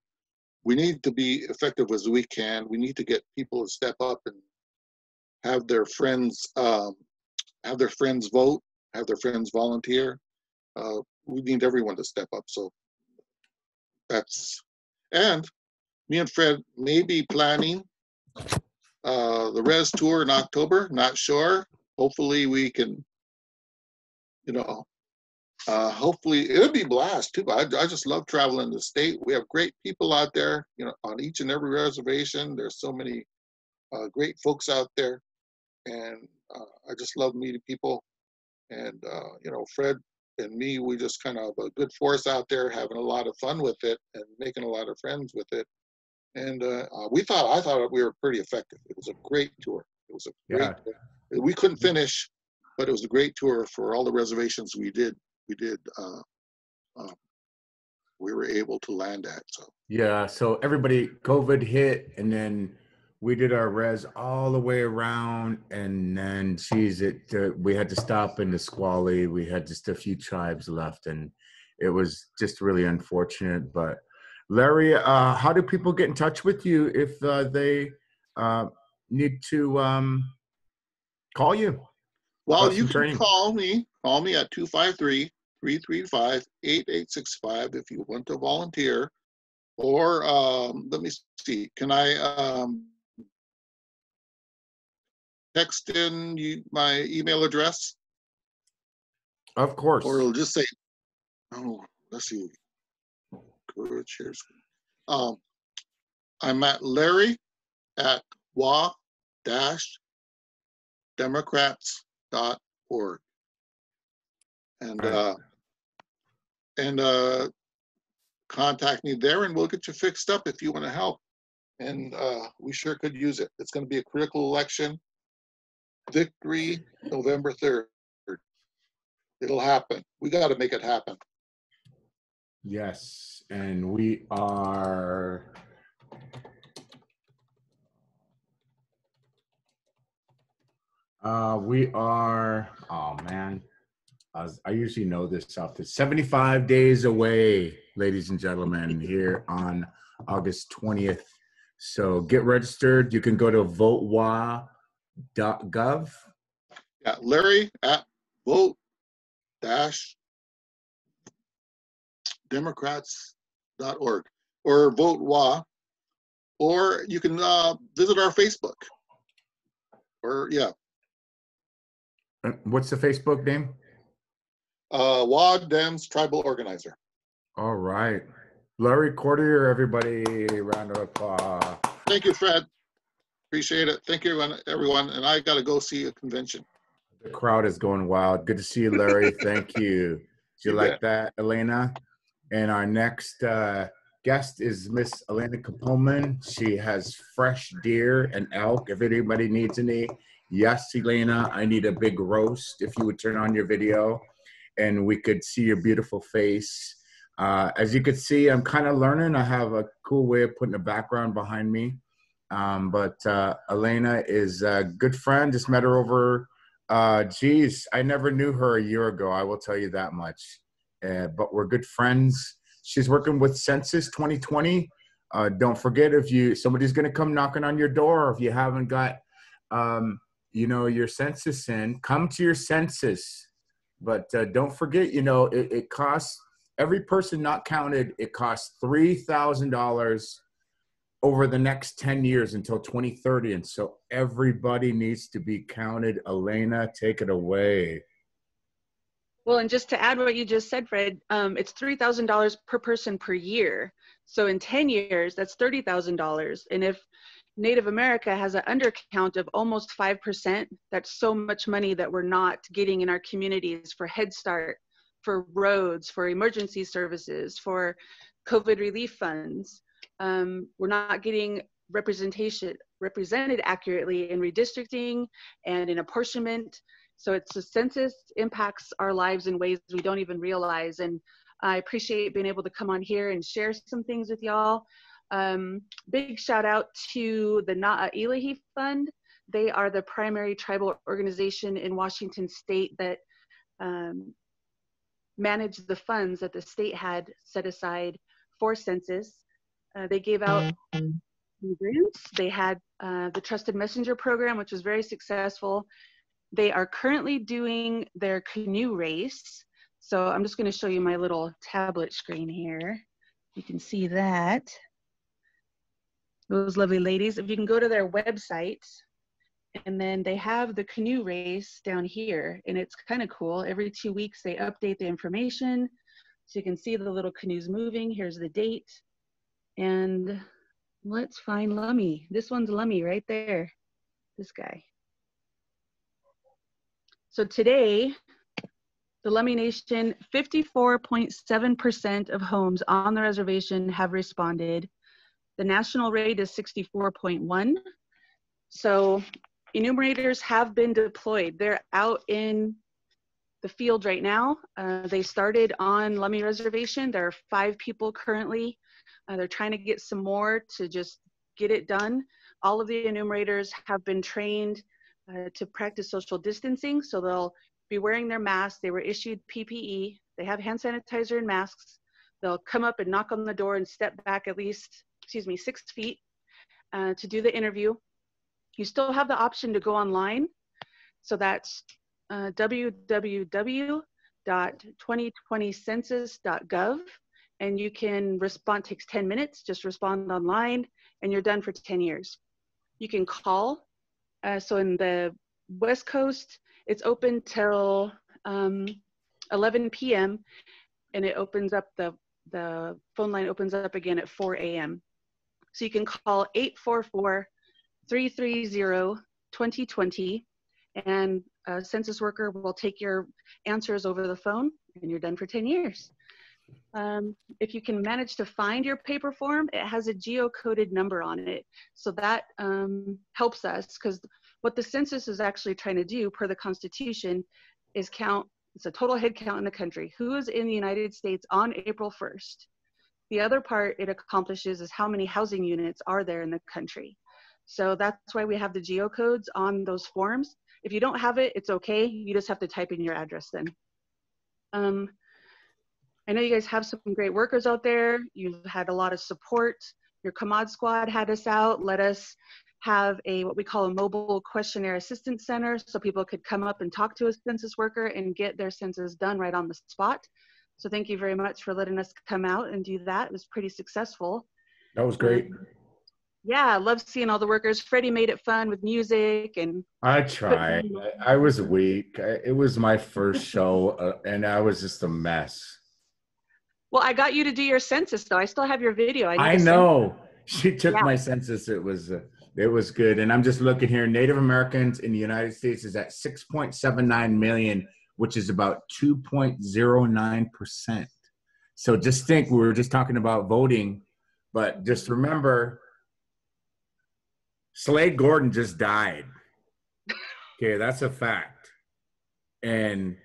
we need to be effective as we can. We need to get people to step up and have their friends vote, have their friends volunteer. We need everyone to step up. So and me and Fred may be planning the Res Tour in October, not sure. Hopefully we can, hopefully it'll be blast too. I just love traveling the state. We have great people out there, on each and every reservation. There's so many great folks out there. And I just love meeting people. And, Fred and me, we just kind of a good force out there, having a lot of fun with it and making a lot of friends with it. And I thought we were pretty effective. It was a great tour. It was a great tour. We couldn't finish, but it was a great tour for all the reservations we did. We were able to land at. So yeah, so everybody, COVID hit, and then we did our res all the way around, and then we had to stop in Nisqually. We had just a few tribes left, and it was just really unfortunate. But Larry, how do people get in touch with you if they need to call you? Well, you can call me at 253-335-8865 if you want to volunteer. Or let me see, can I text in my email address? Of course. Or it'll just say, let's see. Good, share screen. I'm at Larry at wa-democrats.org. And contact me there and we'll get you fixed up if you want to help. And we sure could use it. It's going to be a critical election. Victory, November 3rd. It'll happen. We got to make it happen. Yes, and we are oh man, I usually know this off the 75 days away, ladies and gentlemen, here on August 20th. So get registered. You can go to votewa.gov. Yeah, Larry at vote-democrats.org or votewa, or you can visit our Facebook. Or what's the Facebook name? WA Dems Tribal Organizer. All right. Larry Cordier, everybody, round of applause. Thank you, Fred. Appreciate it. Thank you, everyone. And I got to go see a convention. The crowd is going wild. Good to see you, Larry. Thank you. Did you like that, Elena? And our next guest is Miss Elena Kapoman. She has fresh deer and elk. If anybody needs any, yes, Elena, I need a big roast. If you would turn on your video and we could see your beautiful face. As you could see, I'm kind of learning. I have a cool way of putting a background behind me. But Elena is a good friend. Just met her over, geez, I never knew her a year ago. I will tell you that much. But we're good friends. She's working with Census 2020. Don't forget, if somebody's going to come knocking on your door, if you haven't got, your census in, come to your census. But don't forget, it costs, every person not counted, it costs $3,000 over the next 10 years until 2030. And so everybody needs to be counted. Elena, take it away. Well, and just to add what you just said, Fred, it's $3,000 per person per year. So in 10 years, that's $30,000. And if Native America has an undercount of almost 5%, that's so much money that we're not getting in our communities for Head Start, for roads, for emergency services, for COVID relief funds. We're not getting represented accurately in redistricting and in apportionment. So it's the census impacts our lives in ways we don't even realize. And I appreciate being able to come on here and share some things with y'all. Big shout out to the Na'ilahi Fund. They are the primary tribal organization in Washington State that manage the funds that the state had set aside for census. They gave out grants. They had the Trusted Messenger program, which was very successful. They are currently doing their canoe race. So I'm just going to show you my little tablet screen here. You can see that. Those lovely ladies. If you can go to their website, and then they have the canoe race down here, and it's kind of cool. Every 2 weeks they update the information. So you can see the little canoes moving. Here's the date. And let's find Lummi. This one's Lummi right there. This guy. So today, the Lummi Nation, 54.7% of homes on the reservation have responded. The national rate is 64.1. So enumerators have been deployed. They're out in the field right now. They started on Lummi Reservation. There are 5 people currently. They're trying to get some more to just get it done. All of the enumerators have been trained to practice social distancing, so they'll be wearing their masks. They were issued PPE. They have hand sanitizer and masks. They'll come up and knock on the door and step back at least, 6 feet to do the interview. You still have the option to go online. So that's www.2020census.gov, and you can respond. Takes 10 minutes. Just respond online, and you're done for 10 years. You can call. So in the West Coast, it's open till 11 p.m. and it opens up, the phone line opens up again at 4 a.m. So you can call 844-330-2020, and a census worker will take your answers over the phone, and you're done for 10 years. If you can manage to find your paper form, it has a geocoded number on it. So that helps us, because what the census is actually trying to do per the Constitution is count, it's a total head count in the country. Who is in the United States on April 1st? The other part it accomplishes is how many housing units are there in the country. So that's why we have the geocodes on those forms. If you don't have it, it's okay. You just have to type in your address then. I know you guys have some great workers out there. You've had a lot of support. Your Commod Squad had us out, let us have what we call a mobile questionnaire assistance center, so people could come up and talk to a census worker and get their census done right on the spot. So thank you very much for letting us come out and do that. It was pretty successful. That was great. Yeah, I love seeing all the workers. Freddie made it fun with music. And I tried. I was weak. It was my first show, and I was just a mess. Well, I got you to do your census, though. I still have your video. I know. She took my census. It was good. And I'm just looking here. Native Americans in the United States is at 6.79 million, which is about 2.09%. So just think, we were just talking about voting, but just remember, Slade Gordon just died. Okay, that's a fact. And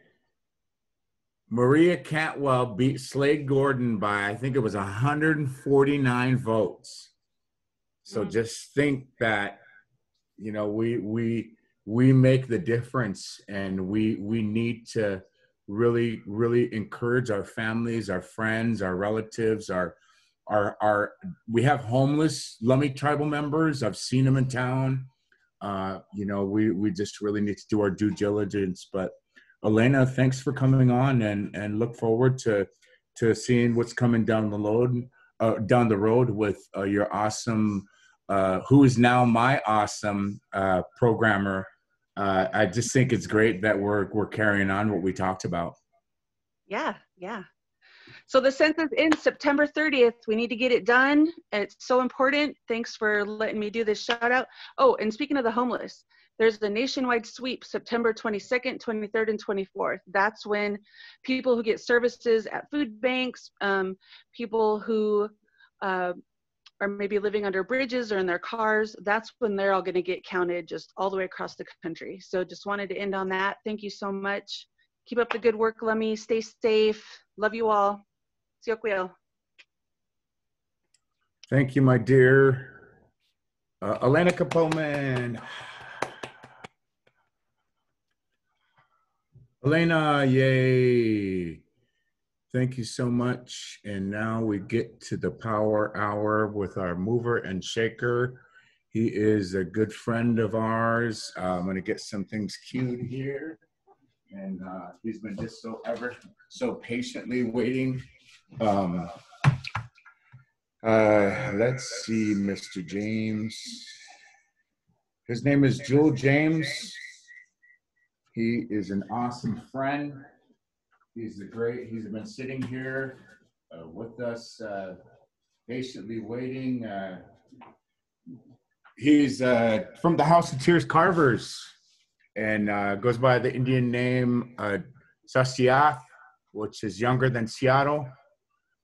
Maria Cantwell beat Slade Gordon by, I think it was 149 votes. So just think that, you know, we make the difference, and we need to really, really encourage our families, our friends, our relatives, we have homeless Lummi tribal members. I've seen them in town. You know, we just really need to do our due diligence. But Elena, thanks for coming on, and look forward to seeing what's coming down the road with your awesome, who is now my awesome programmer. I just think it's great that we're carrying on what we talked about. Yeah, yeah. So the census ends September 30th. We need to get it done. It's so important. Thanks for letting me do this shout out. Oh, and speaking of the homeless, there's the nationwide sweep September 22nd, 23rd, and 24th. That's when people who get services at food banks, people who are maybe living under bridges or in their cars, that's when they're all going to get counted just all the way across the country. So just wanted to end on that. Thank you so much. Keep up the good work, Lummi. Stay safe. Love you all. Siokwiel. Thank you, my dear. Elena Kapoman. Elena, yay. Thank you so much. And now we get to the power hour with our mover and shaker. He is a good friend of ours. I'm going to get some things queued here. And he's been just so patiently waiting. Let's see, Mr. James. His name is Jewel James. He is an awesome friend. He's been sitting here with us, patiently waiting. He's from the House of Tears Carvers and goes by the Indian name Sasyat, which is younger than Seattle.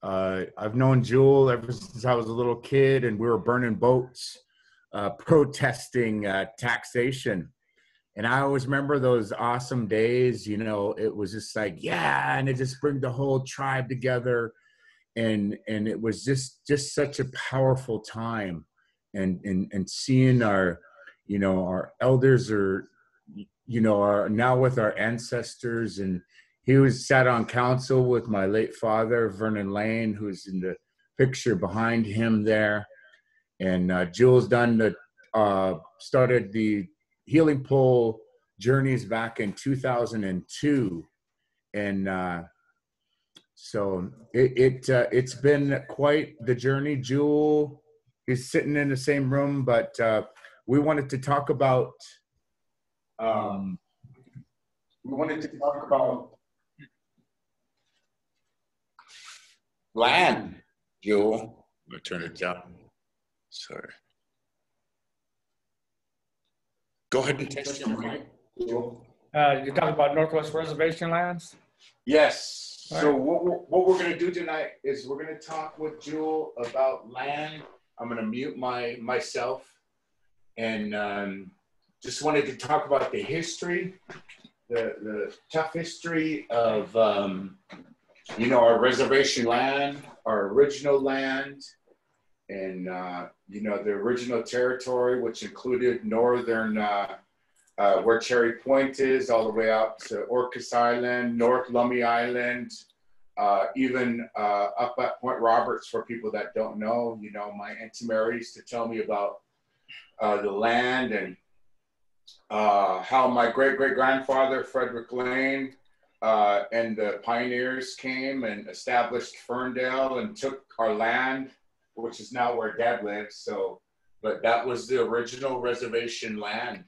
I've known Jewel ever since I was a little kid, and we were burning boats, protesting taxation. And I always remember those awesome days, you know, it was just like, yeah, and it just bring the whole tribe together. And it was just such a powerful time. And seeing our, you know, our elders are, you know, are now with our ancestors. And he sat on council with my late father, Vernon Lane, who's in the picture behind him there. And Jewel's started the Healing Pole journeys back in 2002. And so it's been quite the journey. Jewel is sitting in the same room, but we wanted to talk about land. Jewel, I'm gonna turn it down. Sorry. Go ahead and test your mic. You're talking about Northwest Reservation lands? Yes. All So right. what we're going to do tonight is we're going to talk with Jewel about land. I'm going to mute myself and just wanted to talk about the history, the tough history of, you know, our reservation land, our original land, and, you know, the original territory, which included northern, where Cherry Point is, all the way out to Orcas Island, North Lummi Island, even up at Point Roberts, for people that don't know. You know, my Auntie Mary used to tell me about the land and how my great-great-grandfather, Freddie Lane, and the pioneers came and established Ferndale and took our land, which is now where Dad lives. So, but that was the original reservation land.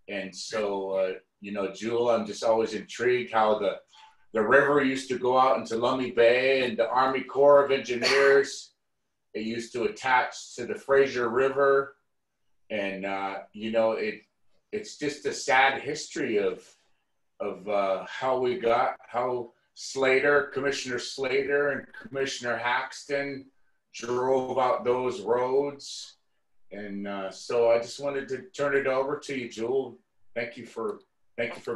And so, you know, Jewel, I'm just always intrigued how the river used to go out into Lummi Bay, and the Army Corps of Engineers, it used to attach to the Fraser River. And, you know, it's just a sad history of how Commissioner Slater and Commissioner Haxton drove out those roads. And so I just wanted to turn it over to you, Jewel. Thank you for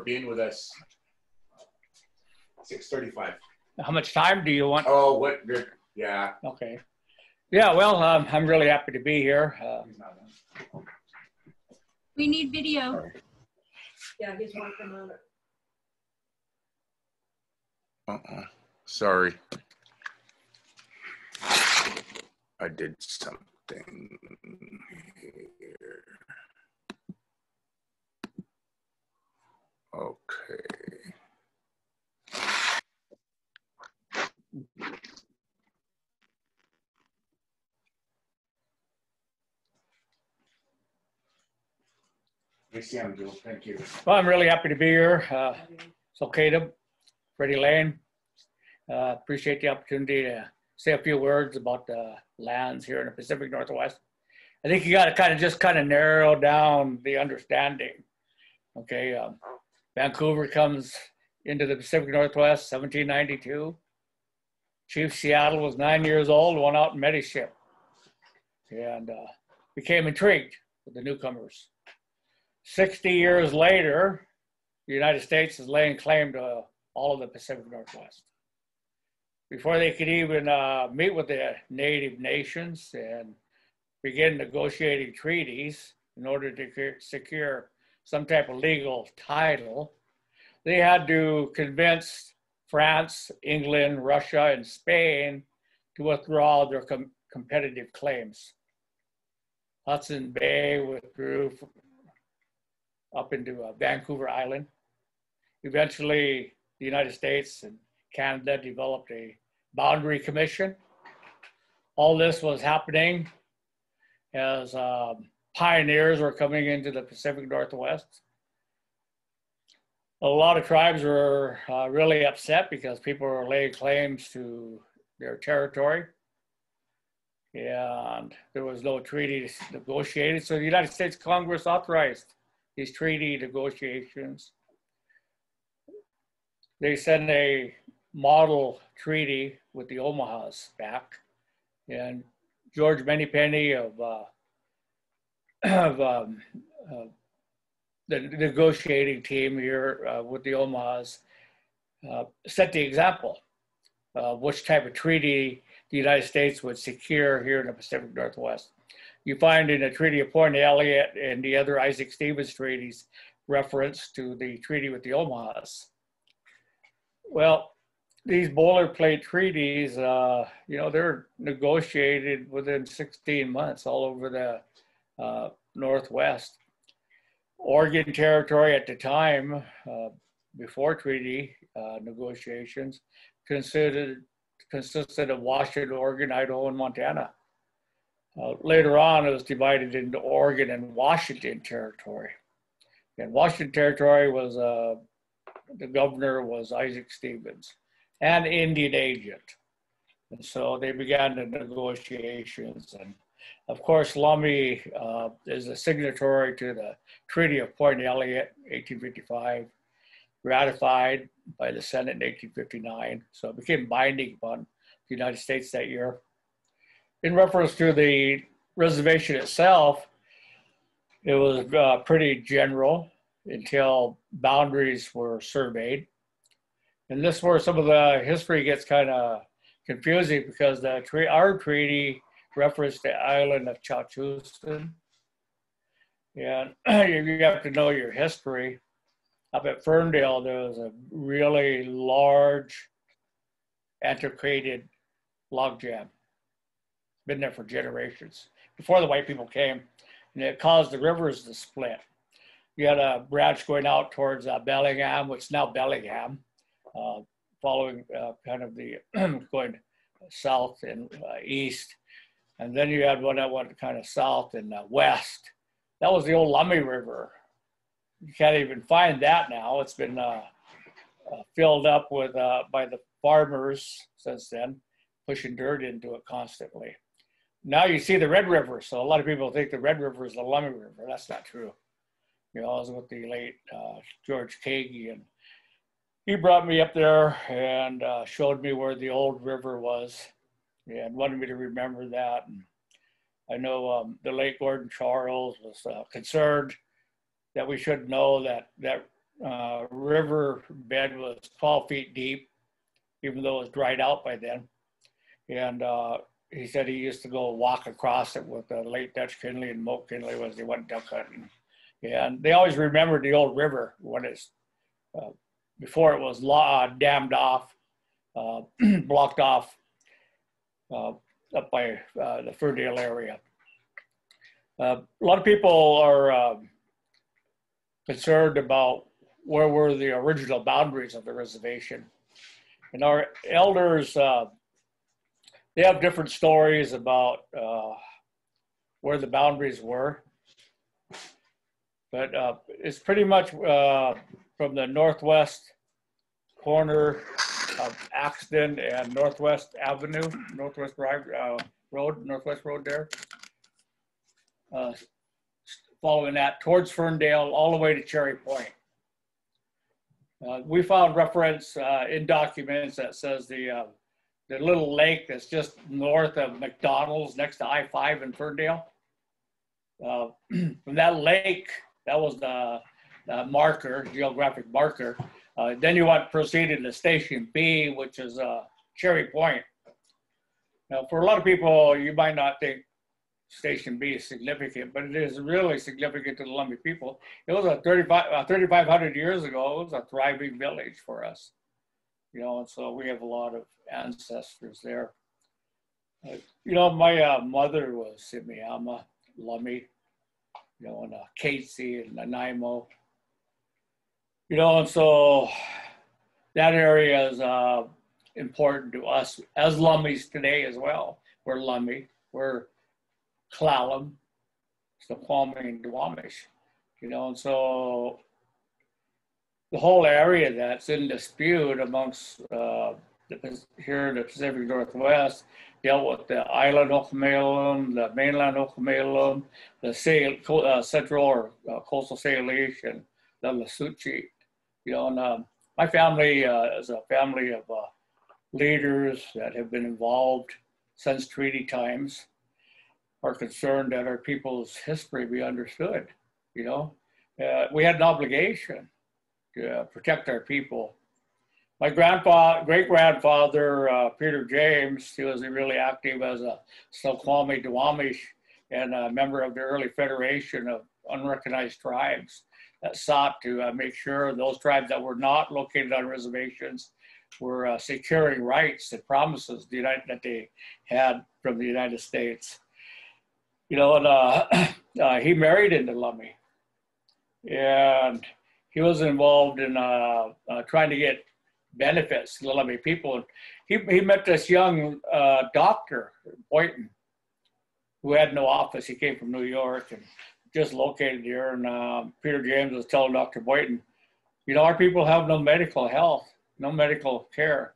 being with us. 6:35. How much time do you want? Oh, what good? Yeah. Okay. Yeah, well, I'm really happy to be here. We need video. Yeah, he's working on it. Sorry. I did something here. Okay. Thank you. Well, I'm really happy to be here. It's okay to Freddie Lane. Appreciate the opportunity to say a few words about the lands here in the Pacific Northwest. I think you got to just narrow down the understanding. Okay, Vancouver comes into the Pacific Northwest, 1792. Chief Seattle was 9 years old, went out and met his ship, and became intrigued with the newcomers. 60 years later, the United States is laying claim to all of the Pacific Northwest. Before they could even meet with the native nations and begin negotiating treaties in order to secure some type of legal title, they had to convince France, England, Russia, and Spain to withdraw their competitive claims. Hudson Bay withdrew up into Vancouver Island. Eventually, the United States and Canada developed a boundary commission. All this was happening as pioneers were coming into the Pacific Northwest. A lot of tribes were really upset because people were laying claims to their territory, and there was no treaty negotiated. So the United States Congress authorized these treaty negotiations. They sent a model treaty with the Omahas back, and George Manypenny of the negotiating team here with the Omahas set the example of which type of treaty the United States would secure here in the Pacific Northwest. You find in the Treaty of Point Elliott and the other Isaac Stevens treaties reference to the treaty with the Omahas. Well, these boilerplate treaties, they're negotiated within 16 months all over the Northwest. Oregon Territory at the time, before treaty negotiations, consisted of Washington, Oregon, Idaho, and Montana. Later on, it was divided into Oregon and Washington Territory. And Washington Territory was, the governor was Isaac Stevens, an Indian agent. And so they began the negotiations. And of course, Lummi is a signatory to the Treaty of Point Elliott, 1855, ratified by the Senate in 1859. So it became binding upon the United States that year. In reference to the reservation itself, it was pretty general until boundaries were surveyed. And this is where some of the history gets kind of confusing, because our treaty referenced the island of Chachustin. And you have to know your history. Up at Ferndale, there was a really large, antiquated log jam. Been there for generations, before the white people came, and it caused the rivers to split. You had a branch going out towards Bellingham, which is now Bellingham, following kind of the going south and east. And then you had one that went kind of south and west. That was the old Lummi River. You can't even find that now. It's been filled up with by the farmers since then, pushing dirt into it constantly. Now you see the Red River. So a lot of people think the Red River is the Lummi River. That's not true. I was with the late George Kagi, and he brought me up there and showed me where the old river was and wanted me to remember that. And I know the late Gordon Charles was concerned that we should know that river bed was 12 feet deep, even though it was dried out by then. And he said he used to go walk across it with the late Dutch Kinley and Moke Kinley as they went duck hunting. And they always remembered the old river when it's, before it was dammed off, blocked off up by the Ferndale area. A lot of people are concerned about where were the original boundaries of the reservation. And our elders, they have different stories about where the boundaries were. But it's pretty much from the northwest corner Axton and Northwest Avenue, Northwest Drive Road, Northwest Road there. Following that towards Ferndale, all the way to Cherry Point. We found reference in documents that says the little lake that's just north of McDonald's next to I-5 in Ferndale. From that lake, that was the marker, geographic marker. Then you want to proceed to Station B, which is Cherry Point. Now, for a lot of people, you might not think Station B is significant, but it is really significant to the Lummi people. It was 3,500 years ago. It was a thriving village for us, you know, and so we have a lot of ancestors there. You know, my mother was Simiama, Lummi, you know, and Casey and Nanaimo. You know, and so that area is important to us as Lummis today as well. We're Lummi, we're Clallam, Snoqualmie, and Duwamish, you know, and so the whole area that's in dispute amongst here in the Pacific Northwest dealt with the island Ocomalum, the mainland Ocomalum, the central or coastal Salish, and the Lasuchi. You know, and my family is a family of leaders that have been involved since treaty times, are concerned that our people's history be understood. You know, we had an obligation to protect our people. My great-grandfather, Peter James, he was really active as a Snoqualmie Duwamish and a member of the early Federation of Unrecognized Tribes that sought to make sure those tribes that were not located on reservations were securing rights and promises that they had from the United States. You know, and he married into Lummi, and he was involved in trying to get benefits to the Lummi people. He met this young doctor, Boynton, who had no office. He came from New York and just located here. And Peter James was telling Dr. Boynton, you know, our people have no medical health, no medical care.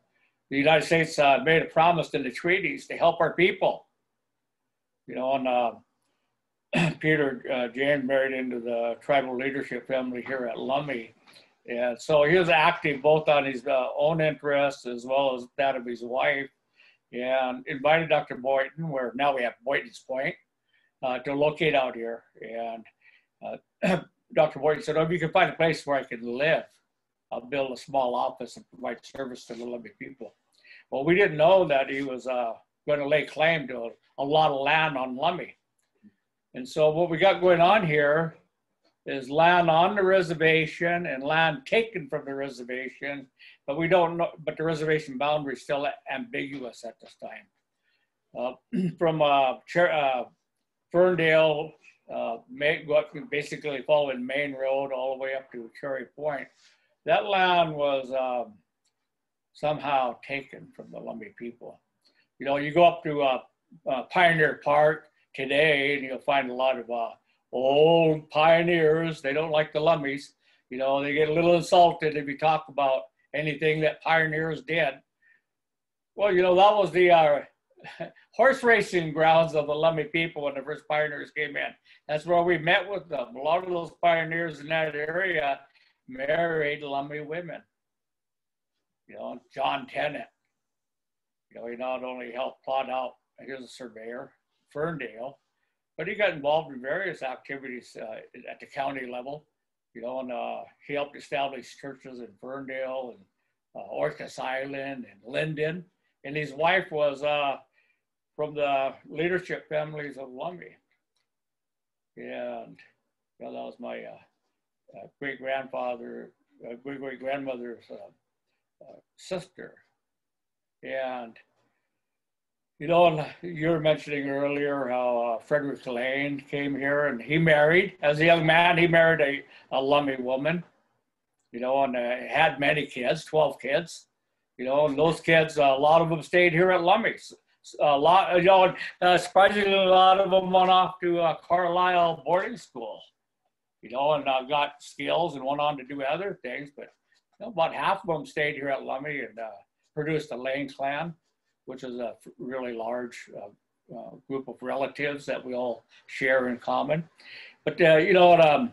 The United States made a promise in the treaties to help our people. You know, and Peter James married into the tribal leadership family here at Lummi. And so he was active both on his own interests as well as that of his wife, and invited Dr. Boynton, where now we have Boynton's Point, to locate out here. And Dr. Boynton said, oh, if you can find a place where I can live, I'll build a small office and provide service to the Lummi people. Well, we didn't know that he was going to lay claim to a lot of land on Lummi. And so what we got going on here is land on the reservation and land taken from the reservation, but we don't know, but the reservation boundary is still ambiguous at this time. From Ferndale, basically following Main Road all the way up to Cherry Point, that land was somehow taken from the Lummi people. You know, you go up to Pioneer Park today and you'll find a lot of old pioneers. They don't like the Lummis. You know, they get a little insulted if you talk about anything that pioneers did. Well, you know, that was the horse racing grounds of the Lummi people when the first pioneers came in. That's where we met with them. A lot of those pioneers in that area married Lummi women. You know, John Tennant, you know, he not only helped plot out, here's a surveyor, Ferndale, but he got involved in various activities at the county level, you know, and he helped establish churches in Ferndale and Orcas Island and Linden. And his wife was from the leadership families of Lummi. And you know, that was my great-grandfather's sister. And you know, you were mentioning earlier how Freddie Lane came here and he married, as a young man, he married a Lummi woman, you know, and had many kids, 12 kids, you know, and those kids, a lot of them stayed here at Lummi's. A lot, you know, surprisingly, a lot of them went off to Carlisle boarding school, you know, and got skills and went on to do other things, but you know, about half of them stayed here at Lummi and produced the Lane clan, which is a really large group of relatives that we all share in common. But you know what?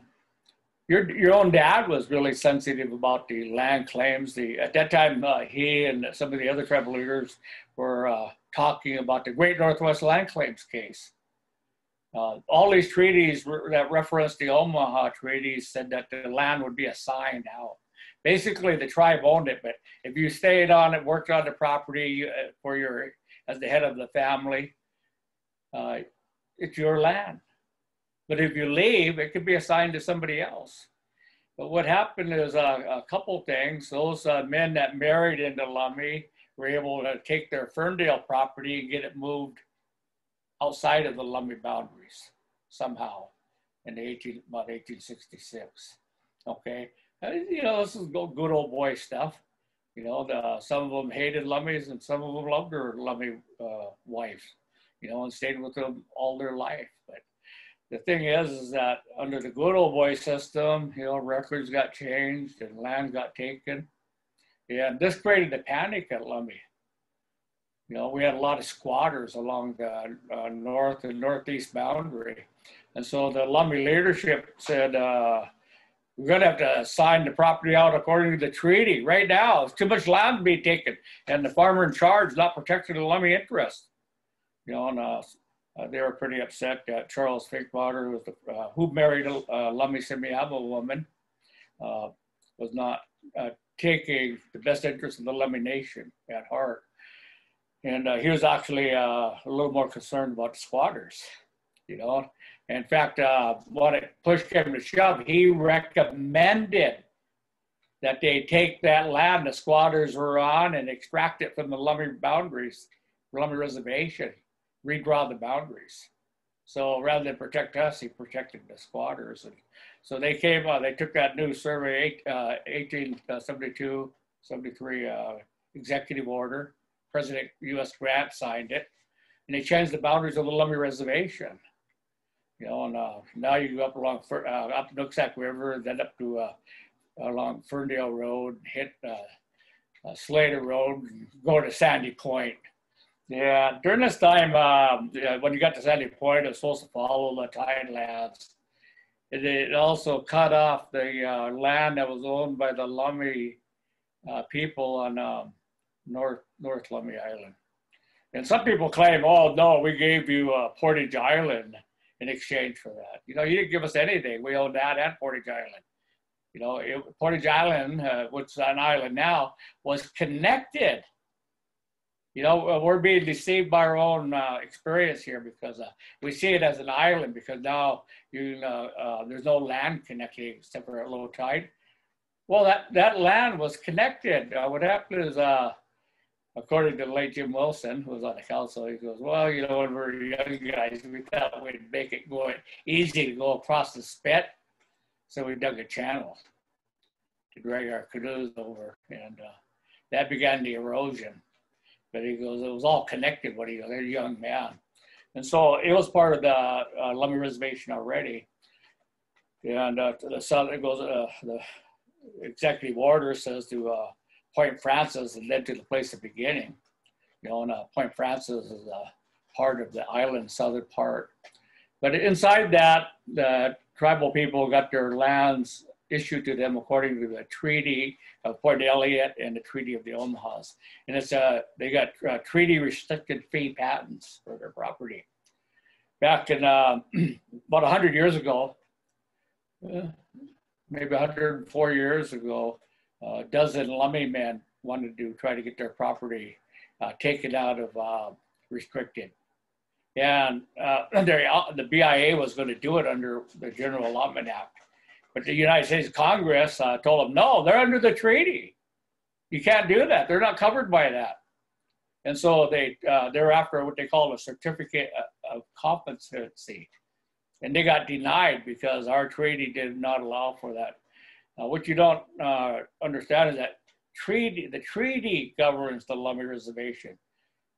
Your own dad was really sensitive about the land claims. At that time, he and some of the other tribal leaders were talking about the Great Northwest Land Claims case. All these treaties that referenced the Omaha treaties said that the land would be assigned out. Basically, the tribe owned it, but if you stayed on it, worked on the property as the head of the family, it's your land. But if you leave, it could be assigned to somebody else. But what happened is a couple things. Those men that married into Lummi were able to take their Ferndale property and get it moved outside of the Lummi boundaries somehow in about 1866. Okay, you know, this is good old boy stuff. You know, some of them hated Lummis and some of them loved their Lummi wives, you know, and stayed with them all their life. But the thing is that under the good old boy system, you know, records got changed and land got taken. And this created a panic at Lummi. You know, we had a lot of squatters along the north and northeast boundary. And so the Lummi leadership said, we're going to have to assign the property out according to the treaty right now. It's too much land to be taken. And the farmer in charge not protecting the Lummi interest. You know, and they were pretty upset that Charles Finkwater, who married a Lummi Semiahmoo woman, was not taking the best interest of the Lummi Nation at heart. And he was actually a little more concerned about the squatters, you know. In fact, when it push came to shove, he recommended that they take that land the squatters were on and extract it from the Lummi boundaries, Lummi reservation, redraw the boundaries. So rather than protect us, he protected the squatters. And so they came, they took that new survey, 1872, 73 executive order. President U.S. Grant signed it, and they changed the boundaries of the Lummi reservation. You know, and now you go up along up the Nooksack River, then up to along Ferndale Road, hit Slater Road, and go to Sandy Point. Yeah, during this time, when you got to Sandy Point, it was supposed to follow the Tidelands. It also cut off the land that was owned by the Lummi people on North Lummi Island. And some people claim, oh no, we gave you Portage Island in exchange for that. You know, you didn't give us anything. We own that and Portage Island. You know, Portage Island, which is an island now, was connected. You know, we're being deceived by our own experience here because we see it as an island because now there's no land connecting except for at low tide. Well, that land was connected. What happened is, according to the late Jim Wilson, who was on the council, he goes, well, you know, when we were young guys, we thought we'd make it go easy to go across the spit. So we dug a channel to drag our canoes over, and that began the erosion. But he goes, it was all connected when he was a young man. And so it was part of the Lummi Reservation already. And to the south, it goes, the executive order says to Point Francis and then to the place of beginning. You know, and Point Francis is a part of the island, southern part. But inside that, the tribal people got their lands issued to them according to the Treaty of Port Elliot and the Treaty of the Omahas. And it's they got treaty restricted fee patents for their property. Back in about 100 years ago, maybe 104 years ago, a dozen Lummi men wanted to try to get their property taken out of restricted. And the BIA was going to do it under the General Allotment Act. But the United States Congress told them, no, they're under the treaty. You can't do that. They're not covered by that. And so they're after what they call a certificate of competency. And they got denied because our treaty did not allow for that. What you don't understand is that the treaty governs the Lummi Reservation.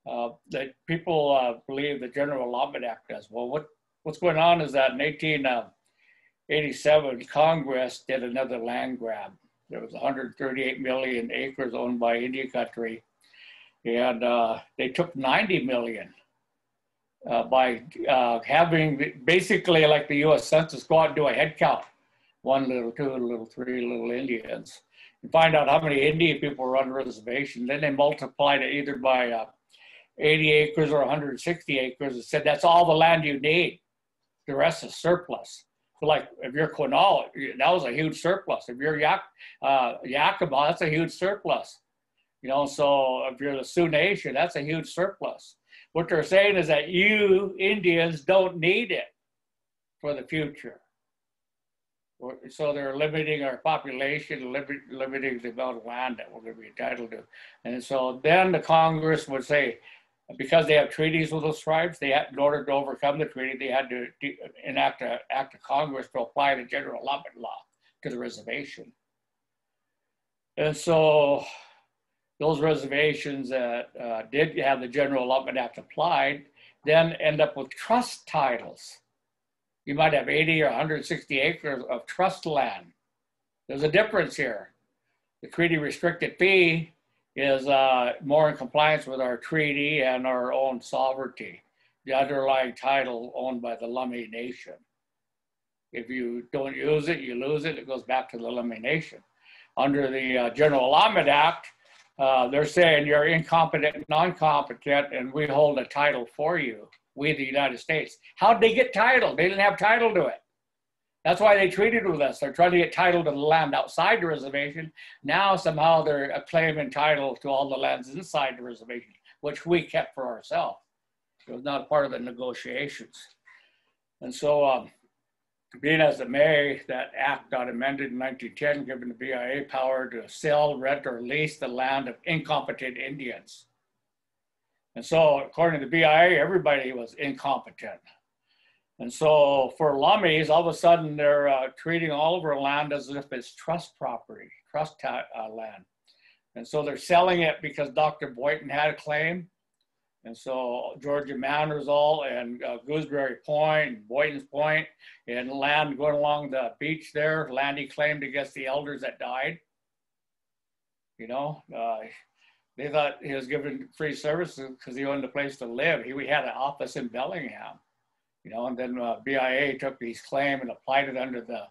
That people believe the General Allotment Act does. Well, what's going on is that in 1887, Congress did another land grab. There was 138 million acres owned by Indian country. And they took 90 million by having basically like the US Census go out and do a head count. 1 little, 2 little, 3 little Indians. And find out how many Indian people were on the reservation. Then they multiplied it either by 80 acres or 160 acres and said, that's all the land you need. The rest is surplus. So like if you're Quinault, that was a huge surplus. If you're Yakima, that's a huge surplus. You know, so if you're the Sioux Nation, that's a huge surplus. What they're saying is that you Indians don't need it for the future. So they're limiting our population, limiting the amount of land that we're going to be entitled to. And so then the Congress would say, because they have treaties with those tribes, they had, in order to overcome the treaty, they had to enact an act of Congress to apply the general allotment law to the reservation. And so those reservations that did have the General Allotment Act applied then end up with trust titles. You might have 80 or 160 acres of trust land. There's a difference here. The treaty restricted fee is more in compliance with our treaty and our own sovereignty, the underlying title owned by the Lummi Nation. If you don't use it, you lose it, it goes back to the Lummi Nation. Under the General Allotment Act, they're saying you're incompetent, non-competent, and we hold a title for you, we the United States. How'd they get title? They didn't have title to it. That's why they treated with us. They're trying to get title to the land outside the reservation. Now somehow they're claiming title to all the lands inside the reservation, which we kept for ourselves. It was not part of the negotiations. And so being as it may, that act got amended in 1910, giving the BIA power to sell, rent, or lease the land of incompetent Indians. And so according to the BIA, everybody was incompetent. And so for Lummis, all of a sudden they're treating all of our land as if it's trust property, trust land. And so they're selling it because Dr. Boynton had a claim. And so Georgia Manners all and Gooseberry Point and Boynton's Point and land going along the beach there, land he claimed against the elders that died. You know, they thought he was given free services because he owned a place to live. We had an office in Bellingham. You know, and then BIA took his claim and applied it under the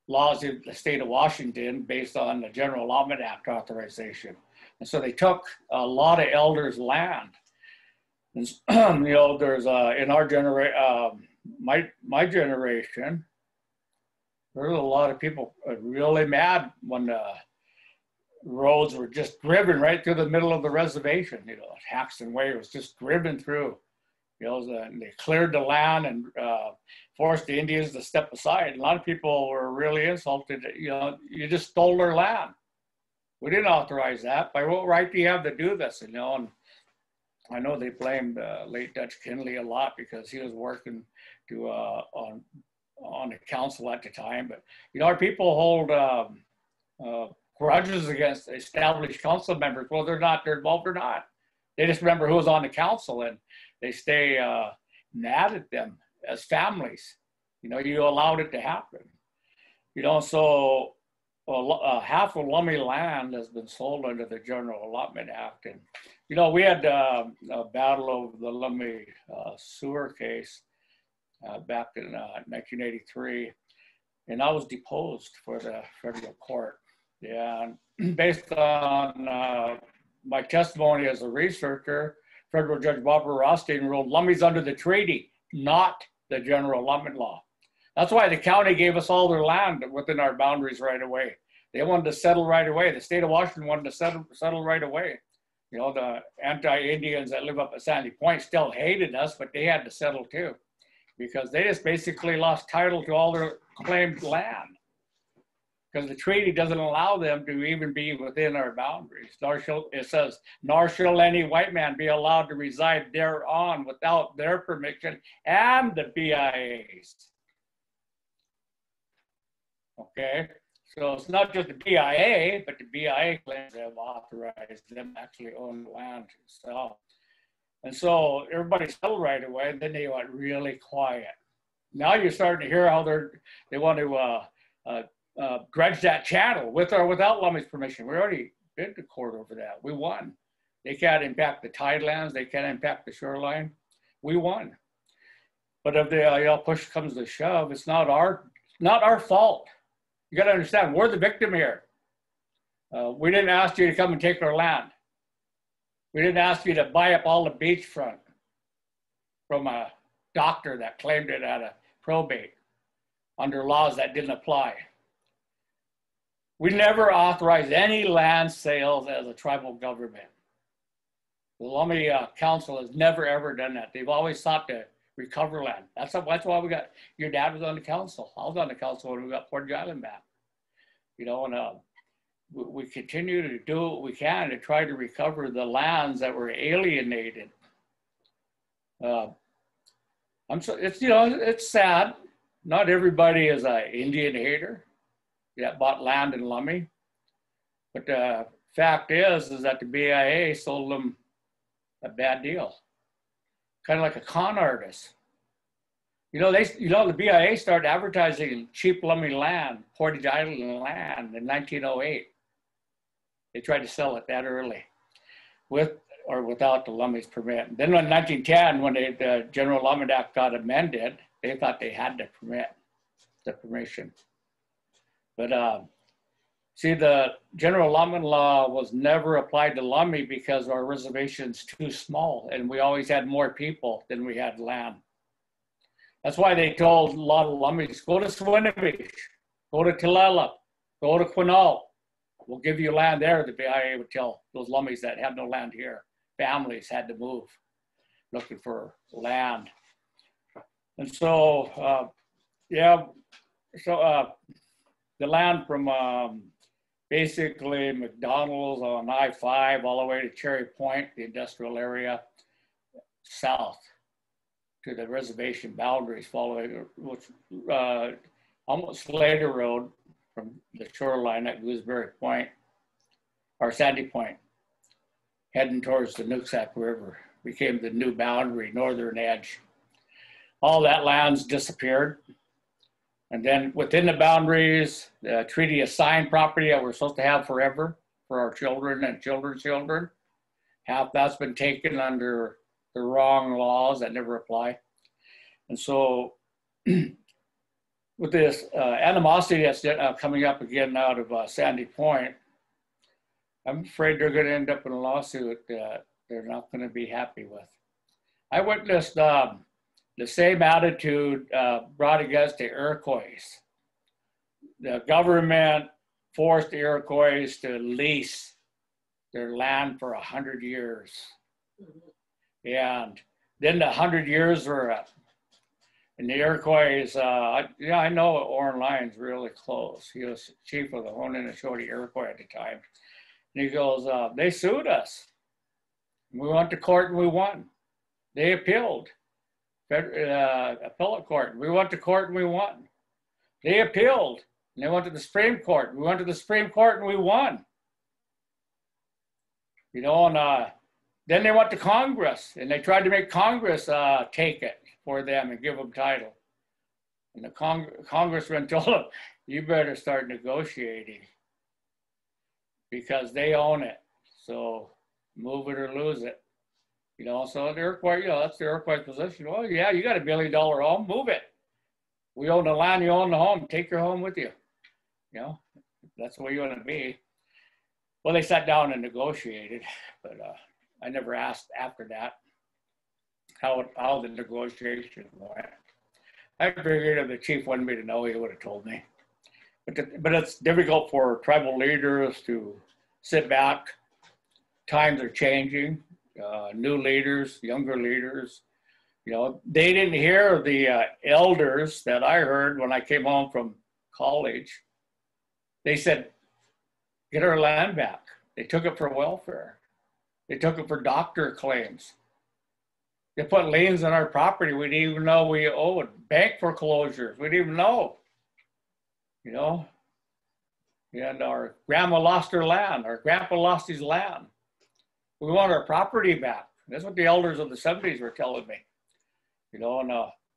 laws of the state of Washington based on the General Allotment Act authorization. And so they took a lot of elders' land. And, you know, there's in our generation, my generation, there was a lot of people really mad when the roads were just driven right through the middle of the reservation. You know, Haxton Way was just driven through. You know, they cleared the land and forced the Indians to step aside. A lot of people were really insulted that, you know, you just stole their land. We didn't authorize that. By what right do you have to do this? You know, and I know they blamed late Dutch Kinley a lot because he was working to on the council at the time. But, you know, our people hold grudges against established council members. Well, they're not, they're involved or not. They just remember who was on the council and they stay mad at them as families. You know, you allowed it to happen. You know, so half of Lummi land has been sold under the General Allotment Act. And, you know, we had a battle over the Lummi sewer case back in 1983. And I was deposed for the federal court. Yeah, and based on my testimony as a researcher, Federal Judge Barbara Rothstein ruled Lummi's under the treaty, not the General Allotment Law. That's why the county gave us all their land within our boundaries right away. They wanted to settle right away. The state of Washington wanted to settle right away. You know, the anti-Indians that live up at Sandy Point still hated us, but they had to settle too, because they just basically lost title to all their claimed land. Because the treaty doesn't allow them to even be within our boundaries. It says, nor shall any white man be allowed to reside thereon without their permission and the BIA's. Okay, so it's not just the BIA, but the BIA claims they have authorized them to actually own the land itself. And so everybody settled right away, and then they went really quiet. Now you're starting to hear how they want to dredge that channel with or without Lummi's permission. We already been to court over that. We won. They can't impact the tidelands. They can't impact the shoreline. We won. But if the push comes to shove, it's not our fault. You got to understand, we're the victim here. We didn't ask you to come and take our land. We didn't ask you to buy up all the beachfront from a doctor that claimed it at a probate under laws that didn't apply. We never authorized any land sales as a tribal government. The Lummi Council has never ever done that. They've always sought to recover land. That's why we got, your dad was on the council. I was on the council when we got Portage Island back. You know, and we continue to do what we can to try to recover the lands that were alienated. It's sad. Not everybody is an Indian hater that bought land in Lummi. But the fact is that the BIA sold them a bad deal. Kind of like a con artist. The BIA started advertising cheap Lummi land, Portage Island land in 1908. They tried to sell it that early, with or without the Lummi's permit. Then in 1910, when the General Lummi Act got amended, they thought they had the permission. But see, the General Lummi law was never applied to Lummi because our reservation's too small, and we always had more people than we had land. That's why they told a lot of Lummis, go to Swinomish, go to Tulalip, go to Quinault. We'll give you land there. The BIA would tell those Lummis that have no land here. Families had to move, looking for land. And so, the land from basically McDonald's on I-5 all the way to Cherry Point, the industrial area, south to the reservation boundaries, following almost Slater Road from the shoreline at Gooseberry Point, or Sandy Point, heading towards the Nooksack River, became the new boundary, northern edge. All that land's disappeared. And then within the boundaries, the treaty assigned property that we're supposed to have forever for our children and children's children. Half that's been taken under the wrong laws that never apply. And so with this animosity that's coming up again out of Sandy Point, I'm afraid they're going to end up in a lawsuit that they're not going to be happy with. I witnessed the same attitude brought against the Iroquois. The government forced the Iroquois to lease their land for 100 years. And then the 100 years were up. And the Iroquois, I know Oren Lyon's really close. He was chief of the Haudenosaunee Iroquois at the time. And he goes, they sued us. We went to court and we won. They appealed. Appellate court. We went to court and we won. They appealed and they went to the Supreme Court. We went to the Supreme Court and we won. You know, and then they went to Congress and they tried to make Congress take it for them and give them title. And the congressman told them, you better start negotiating because they own it. So move it or lose it. You know, so the Iroquois, that's the Iroquois position. Well, yeah, you got $1 billion home, move it. We own the land, you own the home, take your home with you. You know, that's where you want to be. Well, they sat down and negotiated, but I never asked after that how the negotiation went. I figured if the chief wanted me to know, he would have told me. But it's difficult for tribal leaders to sit back. Times are changing. New leaders, younger leaders, you know, they didn't hear the elders that I heard when I came home from college. They said, get our land back. They took it for welfare. They took it for doctor claims. They put liens on our property we didn't even know we owed. Bank foreclosures, we didn't even know, you know. And our grandma lost her land. Our grandpa lost his land. We want our property back. That's what the elders of the 70s were telling me. You know, and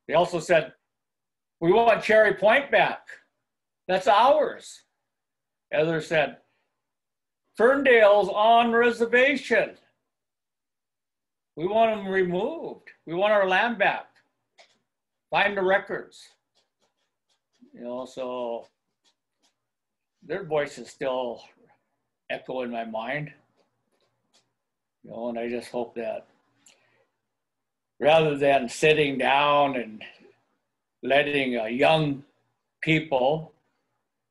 they also said, we want Cherry Point back. That's ours. Others said, Ferndale's on reservation. We want them removed. We want our land back. Find the records. You know, so their voices still echo in my mind. You know, and I just hope that rather than sitting down and letting young people,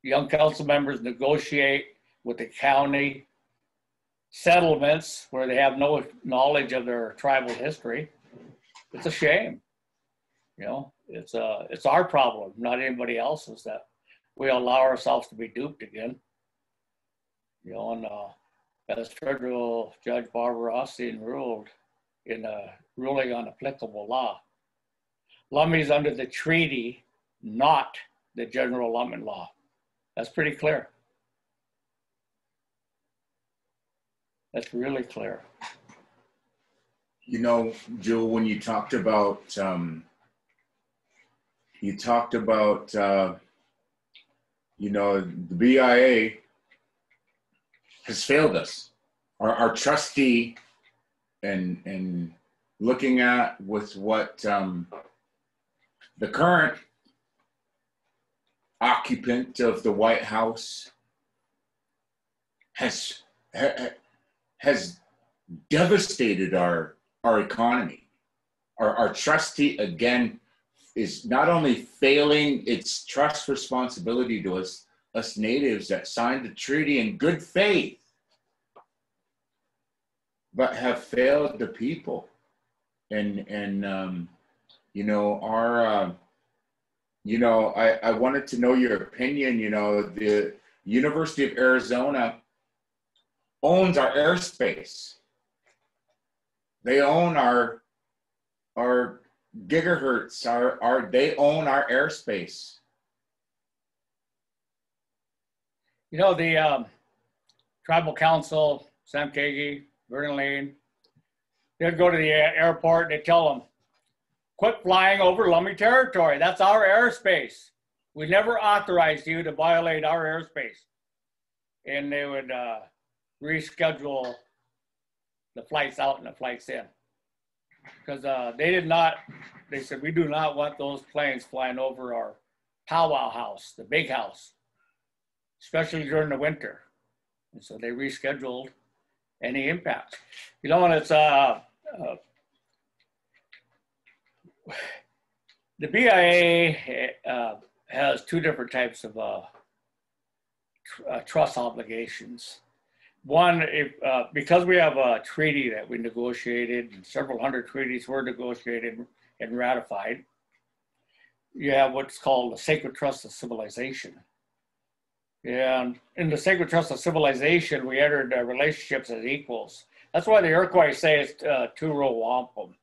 young council members negotiate with the county settlements where they have no knowledge of their tribal history, it's a shame. You know, it's our problem, not anybody else's, that we allow ourselves to be duped again. You know, and as federal Judge Barbara Austin ruled in a ruling on applicable law, Lummi is under the treaty, not the general allotment law. That's pretty clear. That's really clear. You know, Jewel, when you talked about you know, the BIA has failed us. Our trustee, and looking at with what the current occupant of the White House has devastated our economy. Our trustee, again, is not only failing its trust responsibility to us natives that signed the treaty in good faith, but have failed the people. And you know, I wanted to know your opinion. You know, the University of Arizona owns our airspace. They own our gigahertz, they own our airspace. You know, the tribal council, Sam Kagi, Freddie Lane, they'd go to the airport and they'd tell them, quit flying over Lummi territory. That's our airspace. We never authorized you to violate our airspace. And they would reschedule the flights out and the flights in. Because they said, we do not want those planes flying over our powwow house, the big house, especially during the winter. And so they rescheduled any impact. You know, and it's, the BIA has two different types of trust obligations. One, because we have a treaty that we negotiated, and several hundred treaties were negotiated and ratified, you have what's called the Sacred Trust of Civilization. And in the Sacred Trust of Civilization, we entered relationships as equals. That's why the Iroquois say it's two-row wampum.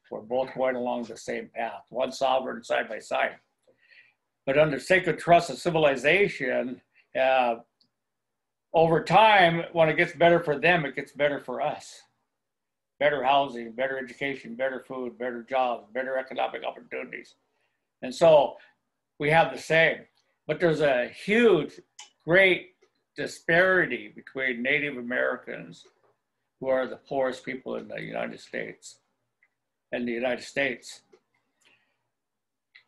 We're both going along the same path, one sovereign side by side. But under Sacred Trust of Civilization, over time, when it gets better for them, it gets better for us. Better housing, better education, better food, better jobs, better economic opportunities. And so we have the same. But there's a huge, great disparity between Native Americans, who are the poorest people in the United States, and the United States.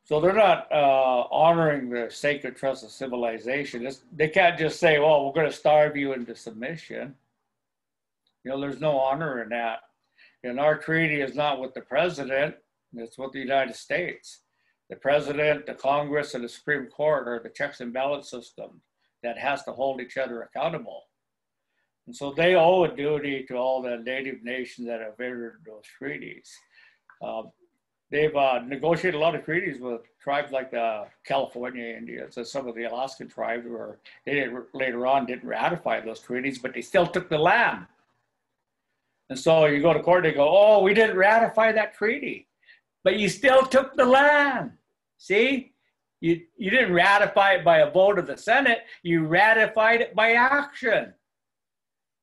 So they're not honoring the Sacred Trust of Civilization. They can't just say, well, we're going to starve you into submission. You know, there's no honor in that. And our treaty is not with the president, it's with the United States. The president, the Congress, and the Supreme Court are the checks and balance system that has to hold each other accountable. And so they owe a duty to all the Native nations that have entered those treaties. They've negotiated a lot of treaties with tribes like the California Indians and some of the Alaskan tribes, where they later on didn't ratify those treaties, but they still took the land. And so you go to court, they go, oh, we didn't ratify that treaty, but you still took the land. See, you didn't ratify it by a vote of the Senate, you ratified it by action.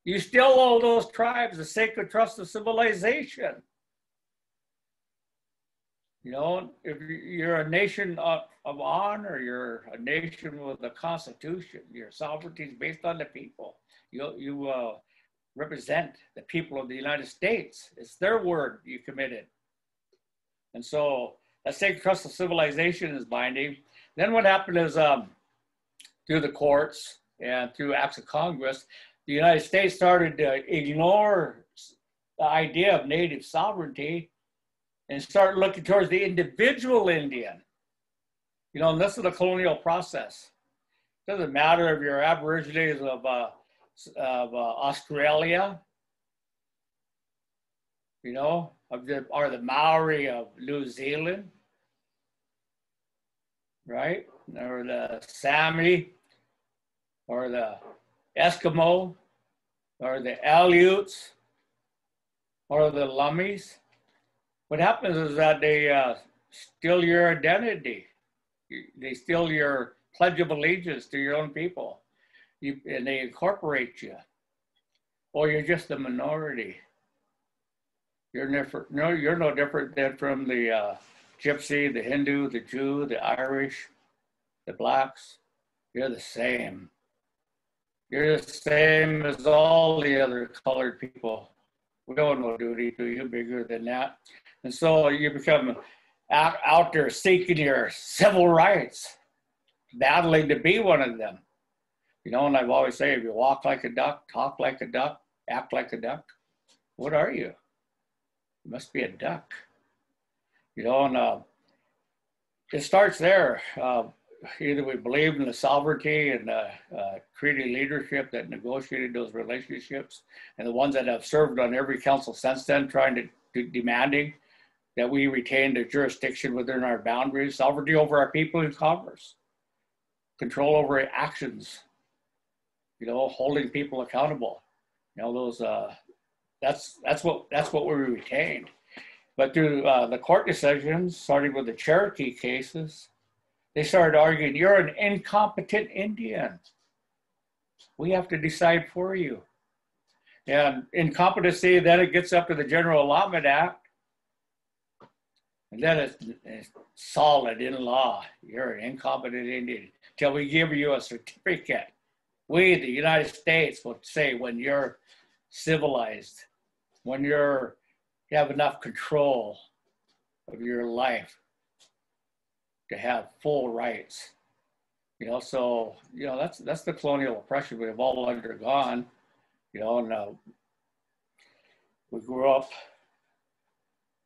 You still owe those tribes the Sacred Trust of Civilization. You know, if you're a nation of honor, you're a nation with a constitution, your sovereignty is based on the people. represent the people of the United States. It's their word you committed. And so that sacred trust of civilization is binding. Then what happened is through the courts and through acts of Congress, the United States started to ignore the idea of native sovereignty and start looking towards the individual Indian. You know, and this is the colonial process. It doesn't matter if you're Aborigines of Australia, you know, or the Maori of New Zealand, right? Or the Sami, or the Eskimo, or the Aleuts, or the Lummis. What happens is that they steal your identity. They steal your pledge of allegiance to your own people. And they incorporate you. Or you're just a minority. You're no different than from the Gypsy, the Hindu, the Jew, the Irish, the Blacks. You're the same. You're the same as all the other colored people. We don't know duty to you bigger than that. And so you become out there seeking your civil rights, battling to be one of them. You know, and I've always said, if you walk like a duck, talk like a duck, act like a duck, what are you? You must be a duck. You know, and it starts there. Either we believe in the sovereignty and treaty leadership that negotiated those relationships, and the ones that have served on every council since then, trying to demanding that we retain the jurisdiction within our boundaries, sovereignty over our people and commerce, control over actions, you know, holding people accountable. You know, those that's what we retained. But through the court decisions, starting with the Cherokee cases, they started arguing, you're an incompetent Indian. We have to decide for you. And incompetency, then it gets up to the General Allotment Act. And then it's solid in law. You're an incompetent Indian. Till we give you a certificate. We, the United States, will say when you're civilized, when you have enough control of your life to have full rights. You know, so, you know, that's the colonial oppression we've all undergone, you know, and we grew up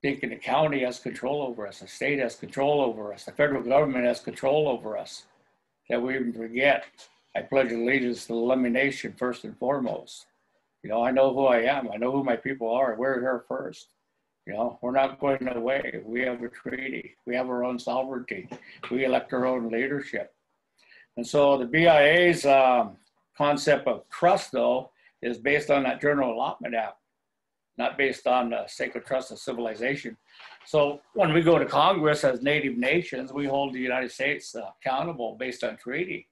thinking the county has control over us, the state has control over us, the federal government has control over us, that we even forget. I pledge allegiance to the Lummi Nation first and foremost. You know, I know who I am. I know who my people are. We're here first. You know, we're not going away. We have a treaty. We have our own sovereignty. We elect our own leadership. And so the BIA's concept of trust, though, is based on that General Allotment Act, not based on the sacred trust of civilization. So when we go to Congress as Native nations, we hold the United States accountable based on treaty.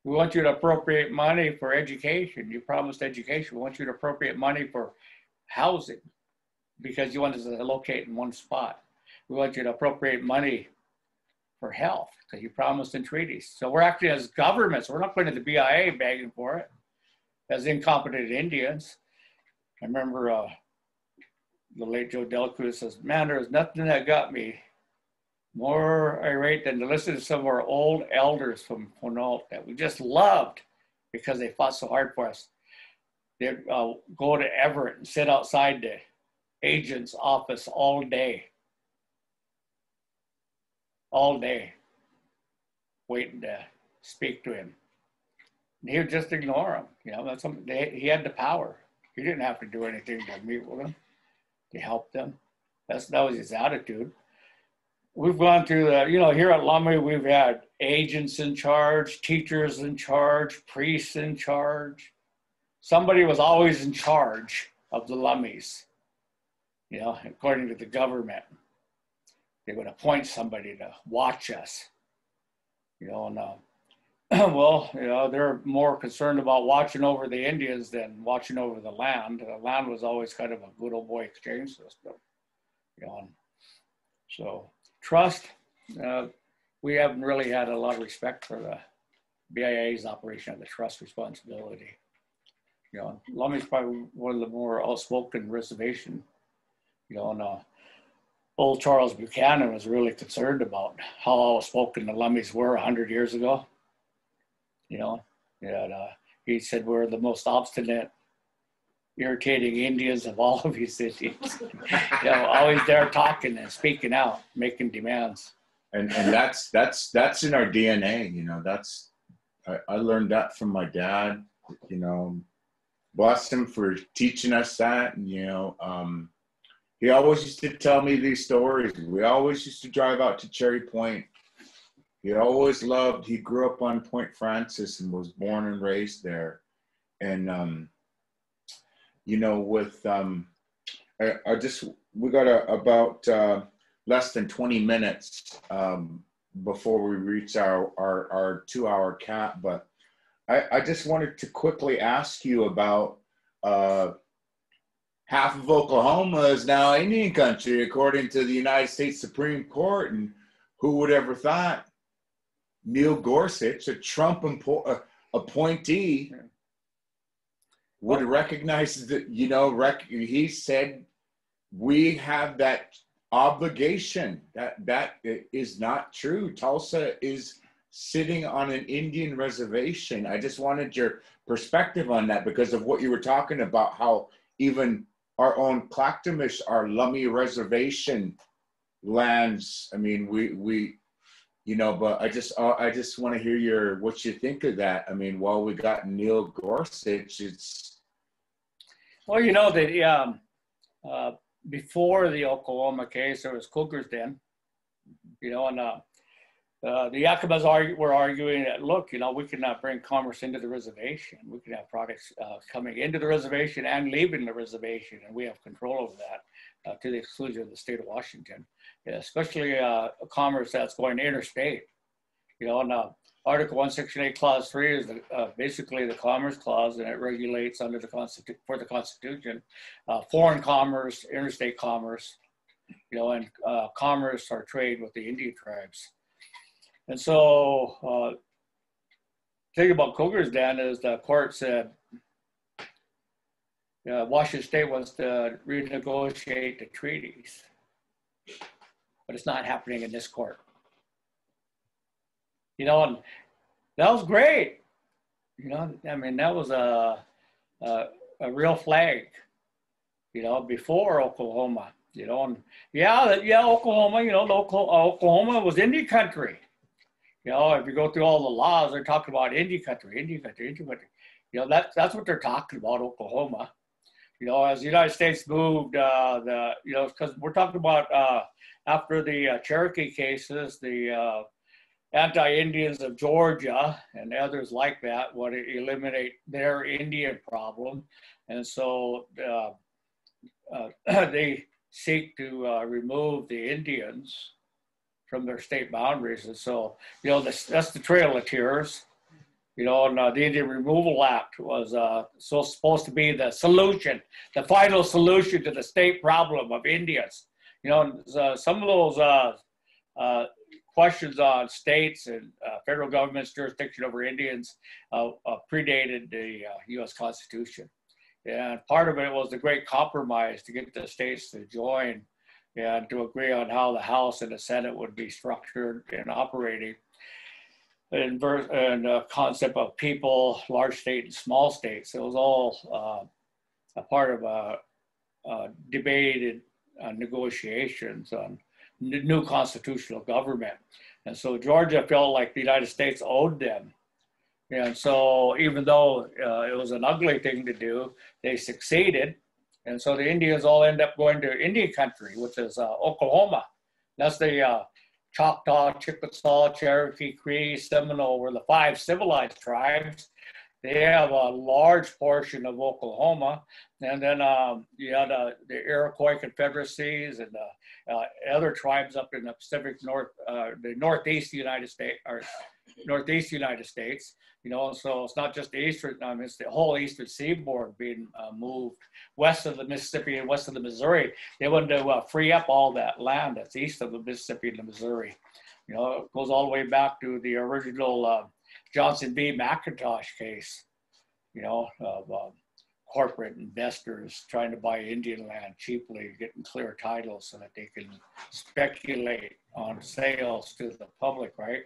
We want you to appropriate money for education. You promised education. We want you to appropriate money for housing because you want us to locate in one spot. We want you to appropriate money for health because you promised in treaties. So we're acting as governments. We're not going to the BIA begging for it as incompetent Indians. I remember the late Joe Delacruz says, man, there's nothing that got me more irate than to listen to some of our old elders from Quinault that we just loved because they fought so hard for us. They'd go to Everett and sit outside the agent's office all day, waiting to speak to him. And he would just ignore him. You know, that's something he had the power. He didn't have to do anything to meet with them, to help them. That was his attitude. We've gone through the, you know, here at Lummi, we've had agents in charge, teachers in charge, priests in charge. Somebody was always in charge of the Lummis, you know, according to the government. They would appoint somebody to watch us, you know, and well, you know, they're more concerned about watching over the Indians than watching over the land. The land was always kind of a good old boy exchange system, you know, and so trust, we haven't really had a lot of respect for the BIA's operation of the trust responsibility. You know, Lummi's probably one of the more outspoken reservation. You know, and old Charles Buchanan was really concerned about how outspoken the Lummis were 100 years ago. You know, and he said we're the most obstinate, irritating Indians of all of these Indians. You know, always there talking and speaking out, making demands. And that's in our DNA. You know, I learned that from my dad. You know, bless him for teaching us that. And you know, he always used to tell me these stories. We always used to drive out to Cherry Point. He always loved. He grew up on Point Francis and was born and raised there. And you know, with we got about less than 20 minutes before we reach our 2-hour cap. But I just wanted to quickly ask you about half of Oklahoma is now Indian country, according to the United States Supreme Court. And who would ever thought Neil Gorsuch, a Trump appointee, would recognize that, you know, he said we have that obligation. That is not true. Tulsa is sitting on an Indian reservation. I just wanted your perspective on that because of what you were talking about, how even our own Clackamas, our Lummi reservation lands. I mean, we you know, but I just want to hear what you think of that. I mean, while we got Neil Gorsuch, it's. Well, you know, that before the Oklahoma case, there was Cougar's Den, you know, and the Yakimas were arguing that, look, you know, we cannot bring commerce into the reservation. We can have products coming into the reservation and leaving the reservation, and we have control over that to the exclusion of the state of Washington, especially commerce that's going interstate. You know, and Article 1, Section 8, Clause 3 is basically the Commerce Clause, and it regulates under the Constitution foreign commerce, interstate commerce, you know, and commerce or trade with the Indian tribes. And so, the thing about Cougar's Den is the court said Washington State wants to renegotiate the treaties, but it's not happening in this court. You know, and that was great. You know, I mean, that was a real flag, you know, before Oklahoma, you know, and yeah, Oklahoma, you know, Oklahoma was Indian country. You know, if you go through all the laws, they're talking about Indian country, Indian country, Indian country. You know, that's what they're talking about, Oklahoma. You know, as the United States moved, you know, because we're talking about after the Cherokee cases, the anti-Indians of Georgia and others like that want to eliminate their Indian problem. And so they seek to remove the Indians from their state boundaries. And so, you know, that's the Trail of Tears. You know, and the Indian Removal Act was supposed to be the solution, the final solution to the state problem of Indians. You know, some of those questions on states and federal government's jurisdiction over Indians predated the U.S. Constitution. And part of it was the Great Compromise to get the states to join and to agree on how the House and the Senate would be structured and operating. And concept of people, large state and small states. It was all a part of debated negotiations on new constitutional government. And so Georgia felt like the United States owed them. And so even though it was an ugly thing to do, they succeeded. And so the Indians all end up going to Indian country, which is Oklahoma. That's the Choctaw, Chickasaw, Cherokee, Cree, Seminole were the 5 civilized tribes. They have a large portion of Oklahoma. And then you had the Iroquois Confederacies and other tribes up in the Pacific the Northeast United States, or Northeast United States. You know, so it's not just the eastern, it's the whole eastern seaboard being moved west of the Mississippi and west of the Missouri. They wanted to free up all that land that's east of the Mississippi and the Missouri. You know, it goes all the way back to the original Johnson v. McIntosh case, you know, corporate investors trying to buy Indian land cheaply, getting clear titles so that they can speculate on sales to the public, right?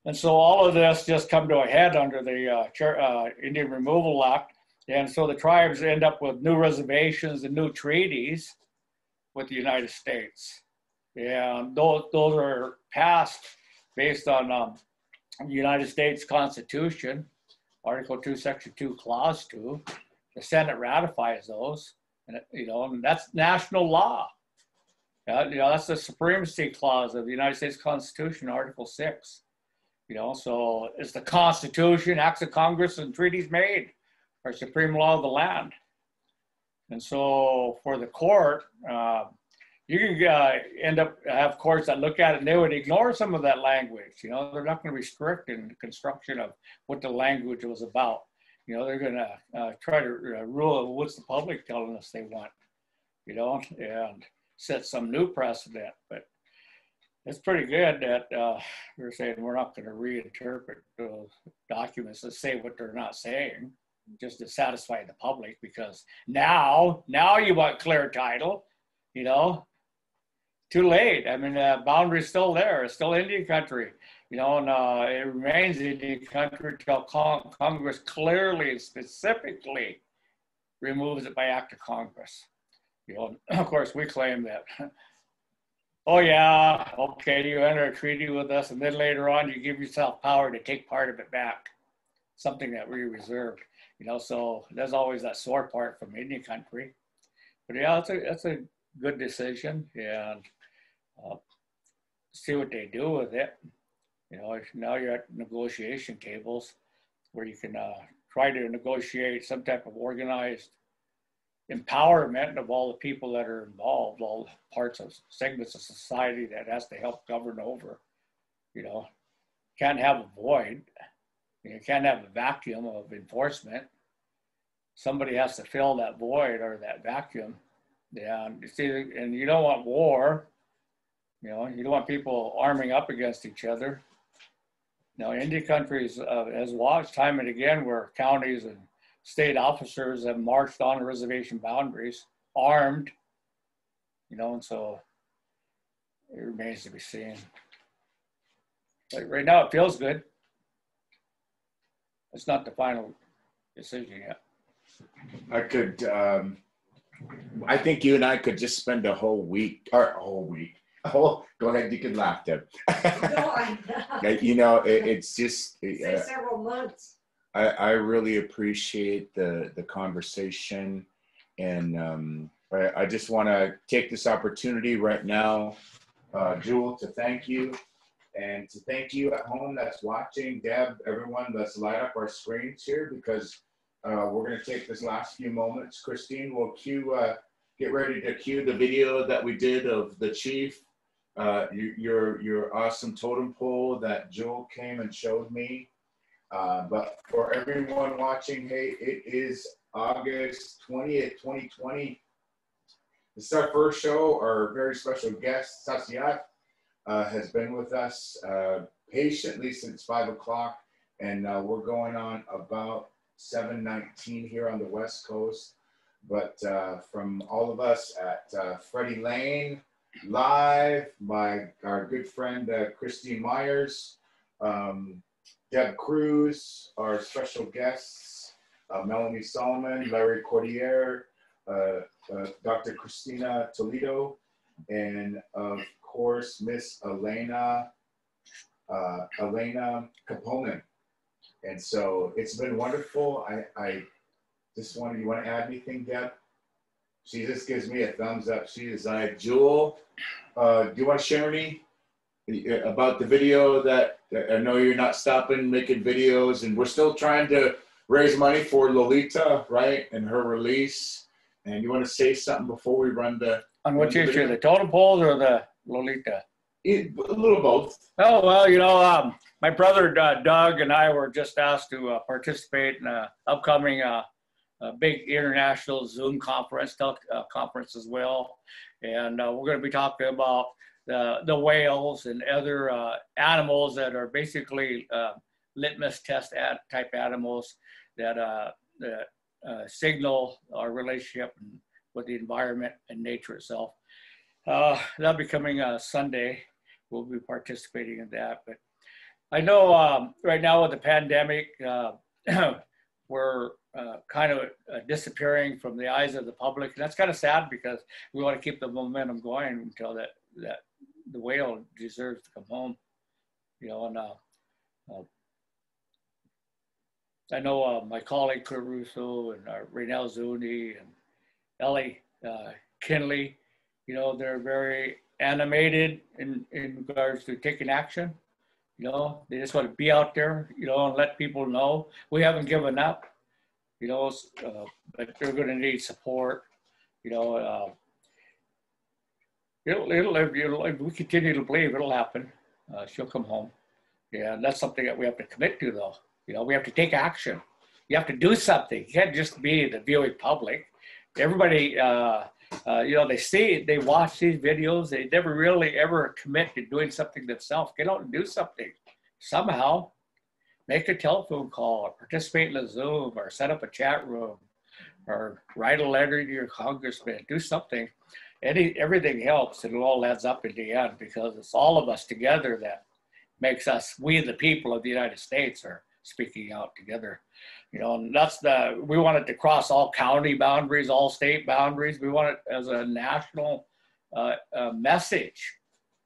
And so all of this just come to a head under the Indian Removal Act. And so the tribes end up with new reservations and new treaties with the United States. And those are passed based on the United States Constitution, Article 2, Section 2, Clause 2. The Senate ratifies those, and and that's national law. That's the supremacy clause of the United States Constitution, Article 6. So it's the Constitution, acts of Congress, and treaties made are supreme law of the land. And so for the court, you can end up have courts that look at it and they would ignore some of that language. They're not going to restrict in the construction of what the language was about. They're going to try to rule what's the public telling us they want, and set some new precedent. But it's pretty good that we're saying we're not going to reinterpret those documents that say what they're not saying, just to satisfy the public, because now you want clear title, too late. I mean, the boundary's still there. It's still Indian country, and it remains Indian country until Congress clearly and specifically removes it by act of Congress. Of course, we claim that, oh yeah, okay, you enter a treaty with us, and then later on you give yourself power to take part of it back, something that we reserved. So there's always that sore part from Indian country. But yeah, that's a good decision, and see what they do with it. Now you're at negotiation tables where you can try to negotiate some type of organized empowerment of all the people that are involved, all parts of segments of society that has to help govern over. Can't have a void. You can't have a vacuum of enforcement. Somebody has to fill that void or that vacuum. And you don't want war. You don't want people arming up against each other. Indian countries has watched time and again where counties and state officers have marched on reservation boundaries, armed, and so it remains to be seen. But right now it feels good. It's not the final decision yet. I think you and I could just spend a whole week. Go ahead, you can laugh, Deb. No, I'm not. It's just Say several months. I really appreciate the conversation, and I just want to take this opportunity right now, Jewel, to thank you, and to thank you at home that's watching, Deb, everyone. Let's light up our screens here, because we're going to take this last few moments. Christine will get ready to cue the video that we did of the chief. Your awesome totem pole that Jewel came and showed me. But for everyone watching, hey, it is August 20th, 2020. This is our first show. Our very special guest, Sasyat, has been with us patiently since 5 o'clock, and we're going on about 7:19 here on the West Coast. But from all of us at Freddie Lane, live, our good friend Christine Myers, Deb Cruz, our special guests, Melanie Solomon, Larry Cordier, Dr. Christina Toledo, and of course, Miss Elena Caponen. And so it's been wonderful. I just you want to add anything, Deb? She just gives me a thumbs up. She is like, Jewel, do you want to share any about the video that I know you're not stopping making videos, and we're still trying to raise money for Lolita, right? And her release. And you want to say something before we run the... On which issue, the totem poles or the Lolita? A little both. Oh, well, my brother Doug and I were just asked to participate in an upcoming big international Zoom conference, conference as well. And we're going to be talking about the whales and other animals that are basically litmus test type animals that signal our relationship with the environment and nature itself. That'll be coming Sunday. We'll be participating in that. But I know right now with the pandemic, we're kind of disappearing from the eyes of the public. And that's kind of sad because we want to keep the momentum going until that the whale deserves to come home. You know, and I know my colleague Kurt Russo and Raynell Zuni and Ellie Kinley, you know, they're very animated in regards to taking action. You know, they just want to be out there, you know, and let people know we haven't given up, you know, but they're going to need support, you know. If we continue to believe, it'll happen. She'll come home. Yeah, and that's something that we have to commit to, though. You know, we have to take action. You have to do something. You can't just be the viewing public. Everybody, you know, they watch these videos. They never really ever commit to doing something themselves. Get out and do something. Somehow, make a telephone call or participate in a Zoom or set up a chat room or write a letter to your congressman. Do something. Everything helps. It all adds up in the end because it's all of us together that makes us, we the people of the United States are speaking out together. You know, and we want it to cross all county boundaries, all state boundaries. We want it as a national message.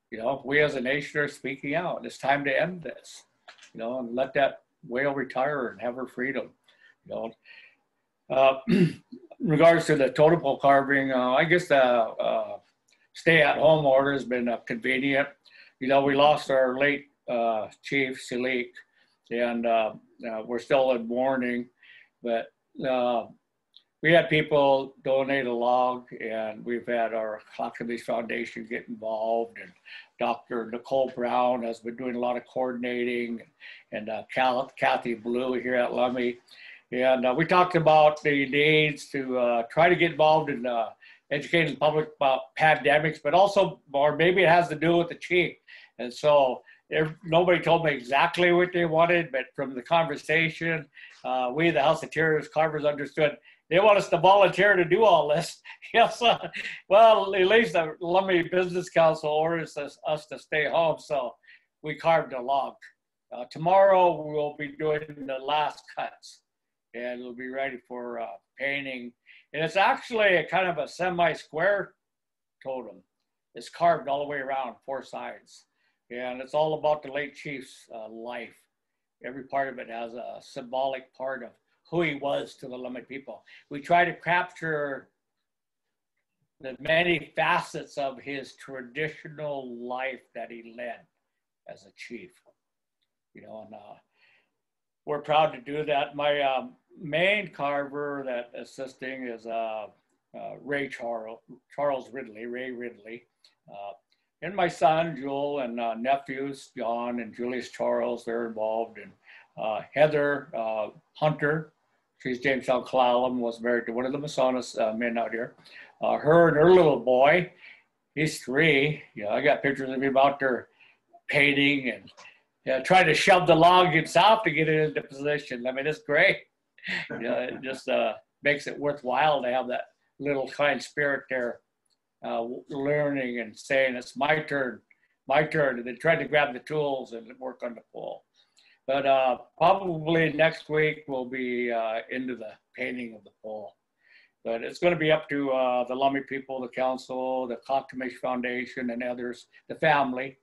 You know, we as a nation are speaking out. It's time to end this, you know, and let that whale retire and have her freedom. You know, in regards to the totem pole carving, I guess the stay-at-home order has been convenient. You know, we lost our late chief, Salik, and we're still in mourning, but we had people donate a log, and we've had our Clackamas Foundation get involved, and Dr. Nicole Brown has been doing a lot of coordinating, and Kathy Blue here at Lummi. And we talked about the needs to try to get involved in educating the public about pandemics, but also, or maybe it has to do with the chief. And so nobody told me exactly what they wanted, but from the conversation, we, the House of Terriers Carvers, understood they want us to volunteer to do all this. Yes, well, at least the Lummi Business Council orders us to stay home, so we carved a log. Tomorrow we'll be doing the last cuts, and it'll be ready for painting. And it's actually a kind of a semi-square totem. It's carved all the way around, 4 sides. And it's all about the late chief's life. Every part of it has a symbolic part of who he was to the Lummi people. We try to capture the many facets of his traditional life that he led as a chief. You know, and we're proud to do that. My main carver that assisting is Ray Charles Ridley, Ray Ridley. And my son, Joel, and nephews, John and Julius Charles, they're involved. And Heather Hunter, she's Jamestown Clallam, was married to one of the Masonic men out here. Her and her little boy, he's 3. You know, I got pictures of him out there painting and trying to shove the log himself to get it into position. I mean, it's great. You know, it just makes it worthwhile to have that little kind spirit there. Learning and saying it's my turn, and then trying to grab the tools and work on the pole. But probably next week we'll be into the painting of the pole. But it's going to be up to the Lummi people, the council, the Clackamas Foundation, and others, the family,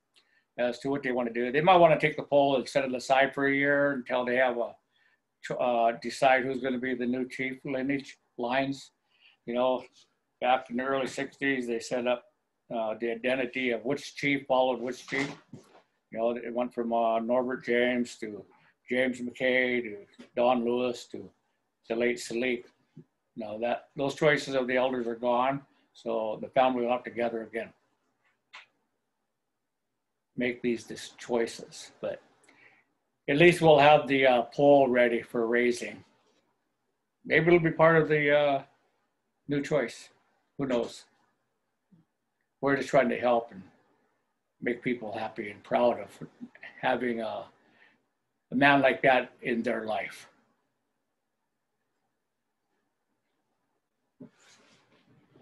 as to what they want to do. They might want to take the pole and set it aside for a year until they have decide who's going to be the new chief lineage lines. You know, back in the early 60s, they set up the identity of which chief followed which chief. You know, it went from Norbert James to James McKay to Don Lewis to the late Salik. Now those choices of the elders are gone, so the family will have to gather again. Make these choices, but at least we'll have the pole ready for raising. Maybe it'll be part of the new choice. Who knows? We're just trying to help and make people happy and proud of having a man like that in their life.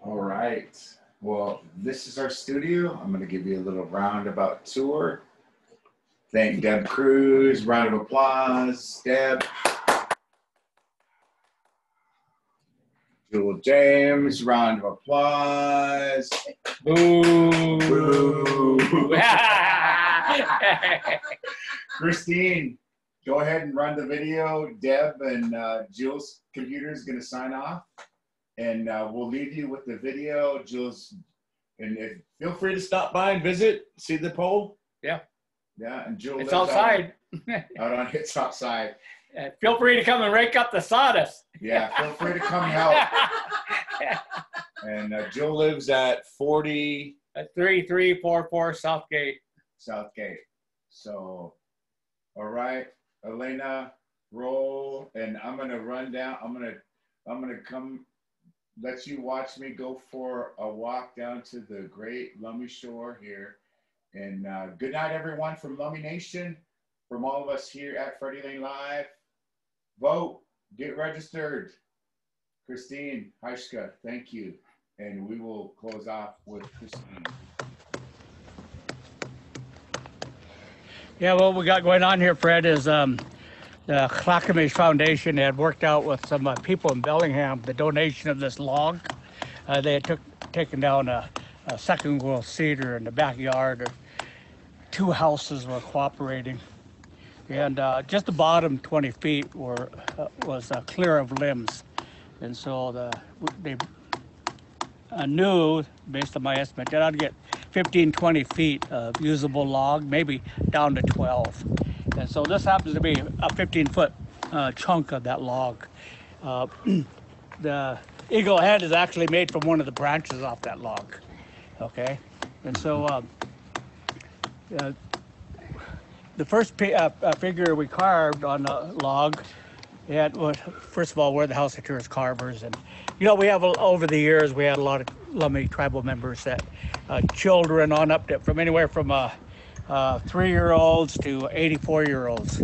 All right. Well, this is our studio. I'm going to give you a little roundabout tour. Thank Deb Cruz. Round of applause. Deb. Jewel James. Round of applause. Boo. Boo. Christine, go ahead and run the video. Deb and Jill's computer is going to sign off. And we'll leave you with the video. Jill's, and feel free to stop by and visit. See the pole? Yeah. Yeah, and Jill It's lives outside. It's outside. Feel free to come and rake up the sawdust. Yeah, feel free to come help. And Jill lives at 40 at 3344 Southgate. Southgate. So, all right, Elena, roll, and I'm gonna run down. I'm gonna come. Let you watch me go for a walk down to the great Lummi shore here. And good night, everyone from Lummi Nation, from all of us here at Freddie Lane Live. Vote, get registered. Christine, Haishka, thank you. And we will close off with Christine. Yeah, what we got going on here, Fred, is the Clackamas Foundation had worked out with some people in Bellingham the donation of this log. They had taken down a second growth cedar in the backyard. 2 houses were cooperating, and just the bottom 20 feet was clear of limbs, and so they knew, based on my estimate, that I'd get 15-20 feet of usable log, maybe down to 12. And so this happens to be a 15-foot chunk of that log. The eagle head is actually made from one of the branches off that log. Okay, and so the first figure we carved on the log, first of all, we're the House of Tourist Carvers, and we have over the years we had a lot of Lummi tribal members that children on up to from anywhere from 3-year-olds to 84-year-olds,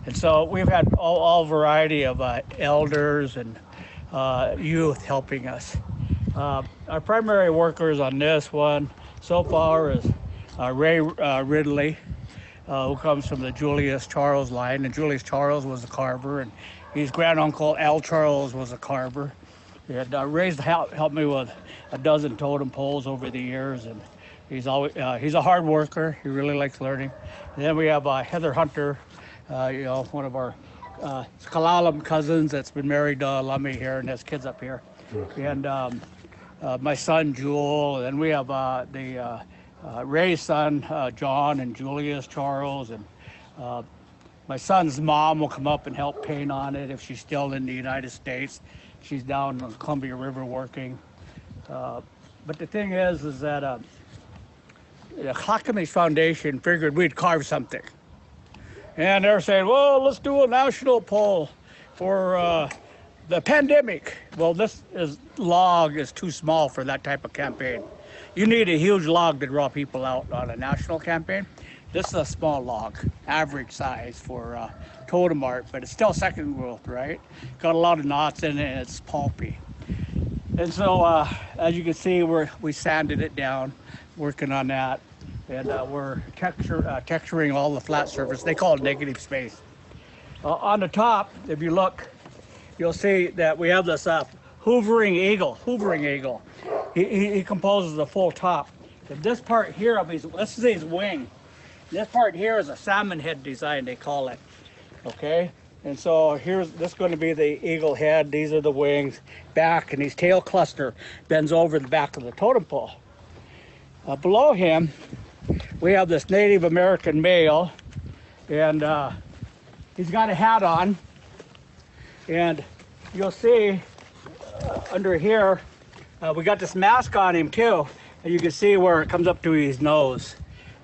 and so we've had all variety of elders and youth helping us. Our primary workers on this one so far is Ray Ridley, who comes from the Julius Charles line, and Julius Charles was a carver, and his granduncle Al Charles was a carver. And Ray's helped me with a dozen totem poles over the years, and he's a hard worker. He really likes learning. And then we have Heather Hunter, one of our Skalalam cousins that's been married to Lummi here and has kids up here. And my son Jewel, and we have Ray's son John and Julius Charles, and my son's mom will come up and help paint on it if she's still in the United States. She's down on the Columbia River working. But the thing is that the Clackamas Foundation figured we'd carve something. And they're saying, well, let's do a national poll for the pandemic. Well, this log is too small for that type of campaign. You need a huge log to draw people out on a national campaign. This is a small log, average size for totem art, but it's still second growth, right? Got a lot of knots in it, and it's pulpy. And so, as you can see, we sanded it down, working on that, and we're texturing all the flat surface. They call it negative space. On the top, if you look, you'll see that we have this hovering eagle. He composes the full top. And this part here of this is his wing. This part here is a salmon head design, they call it. Okay, and so this is going to be the eagle head. These are the wings, back, and his tail cluster bends over the back of the totem pole. Below him, we have this Native American male, and he's got a hat on, and you'll see under here, we got this mask on him too, and you can see where it comes up to his nose.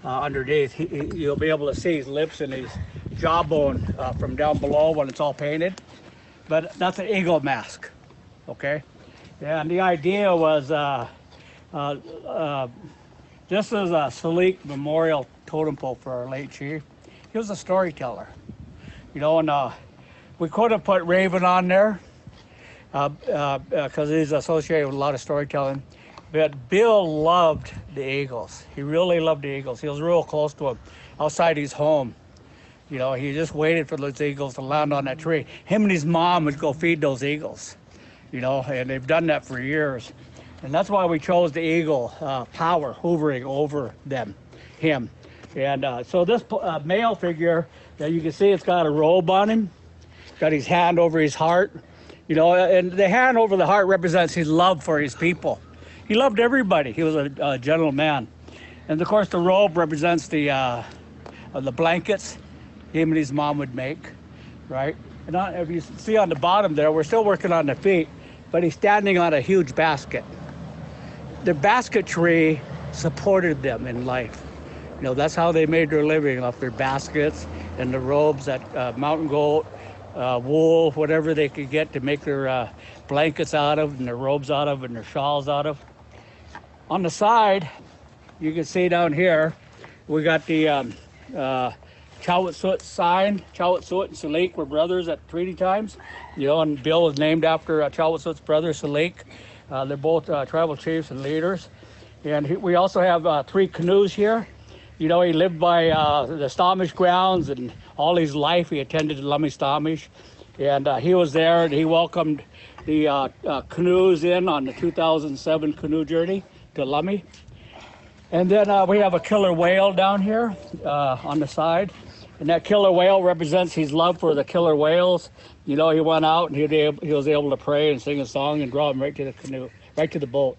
Underneath, you'll be able to see his lips and his jawbone from down below when it's all painted. But that's an eagle mask, okay? And the idea was, this is a Salik memorial totem pole for our late chief. He was a storyteller, and we could have put Raven on there, because he's associated with a lot of storytelling. But Bill loved the eagles. He really loved the eagles. He was real close to them outside his home. You know, he just waited for those eagles to land on that tree. Him and his mom would go feed those eagles, you know, and they've done that for years. And that's why we chose the eagle power hovering over him. And so this male figure, that you can see it's got a robe on him, got his hand over his heart, you know, and the hand over the heart represents his love for his people. He loved everybody. He was a gentleman. And of course the robe represents the blankets him and his mom would make, right? And if you see on the bottom there, we're still working on the feet, but he's standing on a huge basket. The basketry supported them in life. You know, that's how they made their living, off their baskets and the robes, that mountain goat, wool, whatever they could get to make their blankets out of, and their robes out of, and their shawls out of. On the side, you can see down here, we got the Chowitsoot sign. Chowitsoot and Salik were brothers at treaty times, you know, and Bill was named after Chowitsoot's brother, Salik. They're both tribal chiefs and leaders. And we also have 3 canoes here. You know, he lived by the Stomach grounds, and all his life he attended Lummi Stomach. And he was there, and he welcomed the canoes in on the 2007 canoe journey to Lummi. And then we have a killer whale down here on the side. And that killer whale represents his love for the killer whales. You know, he went out and he was able to pray and sing a song and draw them right to the canoe, right to the boat.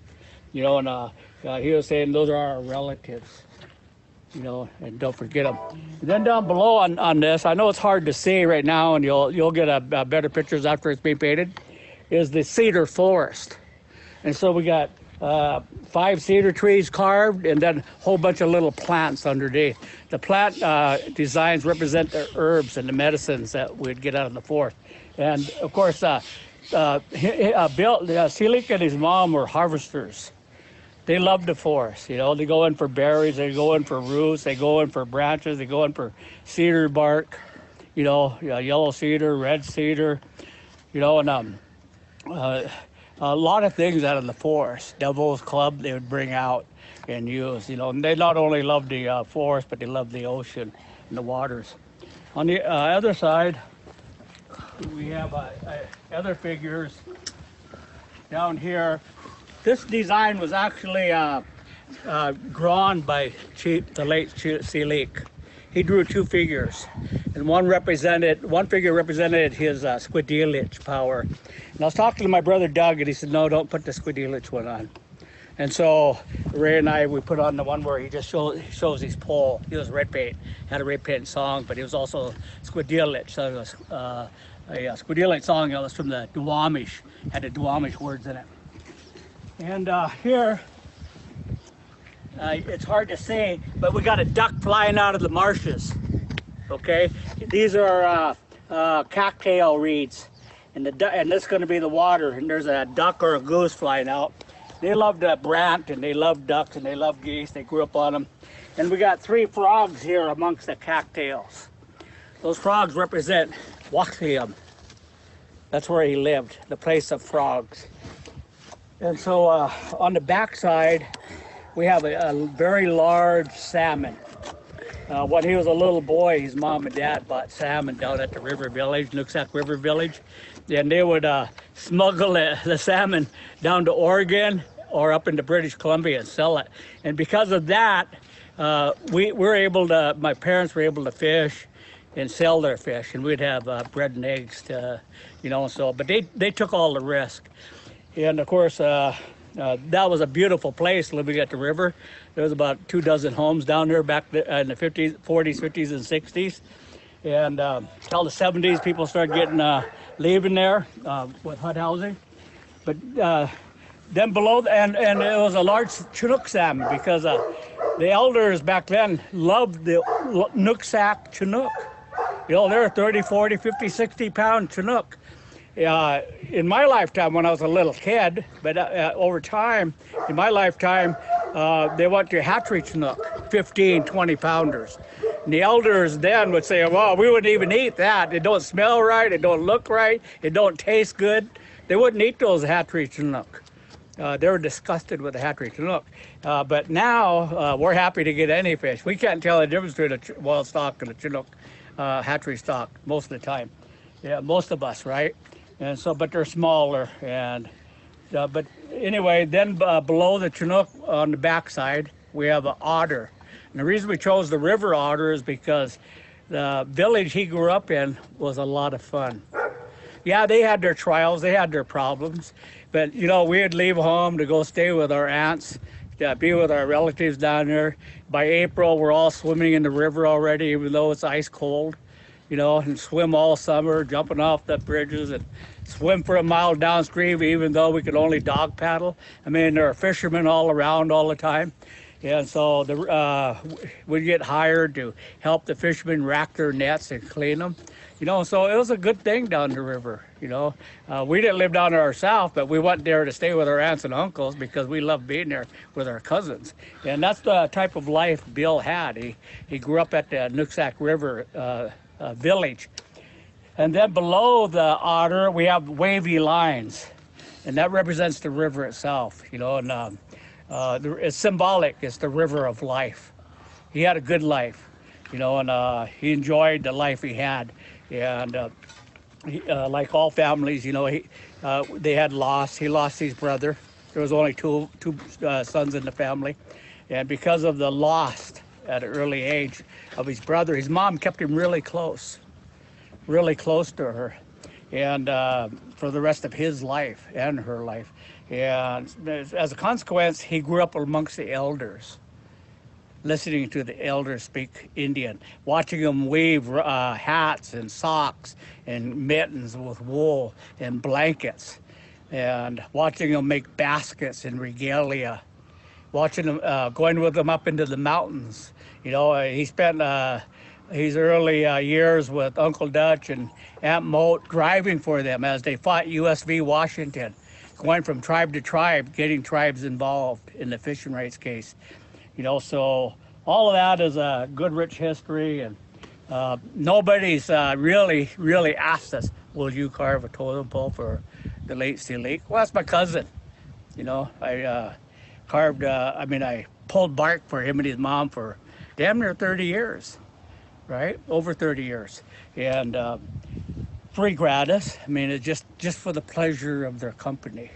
You know, and he was saying those are our relatives. You know, and don't forget them. And then down below on this, I know it's hard to see right now, and you'll get a better pictures after it's been painted, is the cedar forest. And so we got 5 cedar trees carved, and then a whole bunch of little plants underneath. The plant designs represent the herbs and the medicines that we'd get out of the forest. And of course, Selig and his mom were harvesters. They loved the forest, you know. They go in for berries, they go in for roots, they go in for branches, they go in for cedar bark, you know, yellow cedar, red cedar, you know, and a lot of things out of the forest. Devil's Club they would bring out and use, you know. And they not only loved the forest, but they loved the ocean and the waters. On the other side, we have other figures down here. This design was actually drawn by the late Selig. He drew 2 figures, and one figure represented his Squidillich power. And I was talking to my brother Doug, and he said, no, don't put the Squidillich one on. And so Ray and I, we put on the one where he just shows his pole. He was red paint, had a red paint song, but he was also Squidillich. So it was a Squidillich song that was from the Duwamish, had the Duwamish words in it. And here, it's hard to say, but we got a duck flying out of the marshes, okay? These are cattail reeds, and this is going to be the water, and there's a duck or a goose flying out. They loved brant, and they loved ducks, and they loved geese. They grew up on them. And we got 3 frogs here amongst the cattails. Those frogs represent Waxium. That's where he lived, the place of frogs. And so on the back side, we have a very large salmon. When he was a little boy, his mom and dad bought salmon down at the river village, Nooksack River Village. And they would smuggle the salmon down to Oregon or up into British Columbia and sell it. And because of that, my parents were able to fish and sell their fish, and we'd have bread and eggs to, you know, so, but they took all the risk. And of course, that was a beautiful place living at the river. There was about 24 homes down there back in the 40s, 50s, and 60s. And till the 70s, people started getting leaving there with hut housing. But then below, and it was a large Chinook salmon because the elders back then loved the Nooksack Chinook. You know, they're 30, 40, 50, 60 pound Chinook. In my lifetime, when I was a little kid, but over time, in my lifetime, they went to hatchery Chinook, 15, 20 pounders. And the elders then would say, well, we wouldn't even eat that. It don't smell right, it don't look right, it don't taste good. they wouldn't eat those hatchery Chinook. They were disgusted with the hatchery Chinook. But now we're happy to get any fish. We can't tell the difference between a wild stock and a Chinook hatchery stock most of the time. Yeah, most of us, right? And so, but they're smaller. And but anyway, then below the Chinook on the backside, we have an otter. And the reason we chose the river otter is because the village he grew up in was a lot of fun. Yeah, they had their trials, they had their problems, but you know, we'd leave home to go stay with our aunts, be with our relatives down there. By April, we're all swimming in the river already, even though it's ice cold, you know, and swim all summer, jumping off the bridges and swim for a mile downstream, even though we could only dog paddle. I mean, there are fishermen all around all the time. And so we'd get hired to help the fishermen rack their nets and clean them. You know, so it was a good thing down the river, you know. We didn't live down there ourselves, but we went there to stay with our aunts and uncles because we loved being there with our cousins. And that's the type of life Bill had. He grew up at the Nooksack River village. And then below the otter, we have wavy lines. And that represents the river itself, you know. And it's symbolic. It's the river of life. He had a good life, you know, and he enjoyed the life he had. And like all families, you know, they had lost. He lost his brother. There was only two sons in the family. And because of the loss at an early age of his brother, his mom kept him really close to her. And for the rest of his life and her life. And as a consequence, he grew up amongst the elders, listening to the elders speak Indian, watching them weave hats and socks and mittens with wool and blankets, and watching them make baskets and regalia, watching them, going with them up into the mountains. You know, he spent his early years with Uncle Dutch and Aunt Moat driving for them as they fought USV Washington, going from tribe to tribe, getting tribes involved in the fishing rights case. You know, so all of that is a good, rich history, and nobody's really asked us, will you carve a totem pole for the late Sea Leak? Well, that's my cousin. You know, I carved, I pulled bark for him and his mom for damn near 30 years, right? Over 30 years. And free gratis. I mean, it's just for the pleasure of their company,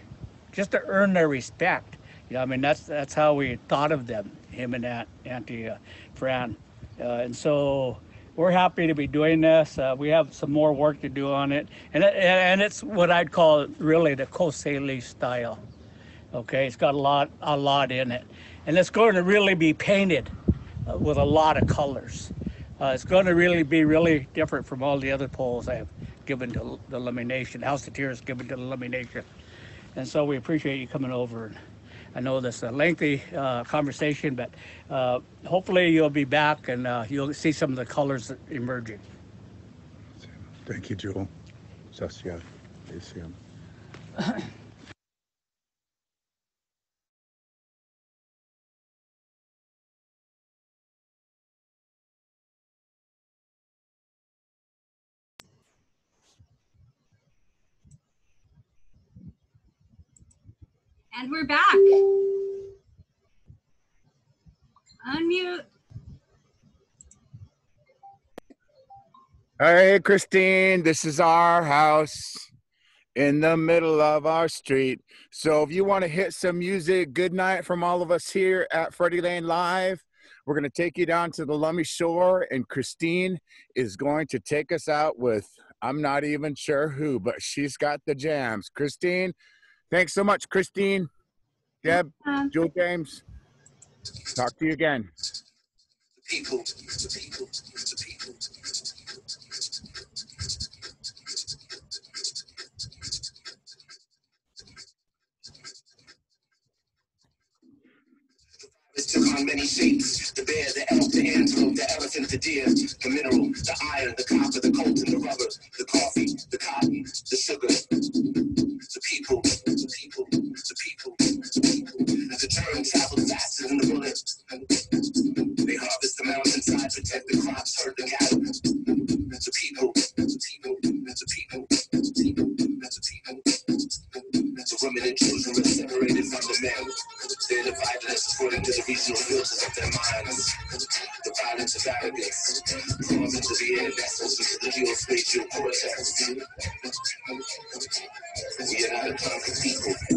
just to earn their respect. You know, I mean, that's how we thought of them, him and Auntie Fran. And so we're happy to be doing this. We have some more work to do on it. And it's what I'd call really the Kosele style. Okay, it's got a lot in it. And it's going to really be painted with a lot of colors. It's going to really be different from all the other poles I have given to the Lummi Nation, House of Tears given to the Lummi Nation. And so we appreciate you coming over. And I know this is a lengthy conversation, but hopefully you'll be back and you'll see some of the colors emerging. Thank you, Joel. Sasya. And we're back. Unmute. Hey, Christine, this is our house in the middle of our street. So if you want to hit some music, good night from all of us here at Freddie Lane Live. We're going to take you down to the Lummi Shore, and Christine is going to take us out with, I'm not even sure who, but she's got the jams. Christine, thanks so much, Christine. Deb, Joel James, talk to you again. People. It took on many shapes: the bear, the elk, the antelope, the elephant, the deer, the mineral, the iron, the copper, the coltan, the rubber, the coffee, the cotton, the sugar, the people. And the germ traveled faster than the bullet. They harvest the mountainside, protect the crops, herd the cattle. The people. Feminine children are separated from the men. They're divided us according to the regional filters of their minds. The violence of arrogance, formed into the air vessels into the geospatial cortex. We are not a conquered people.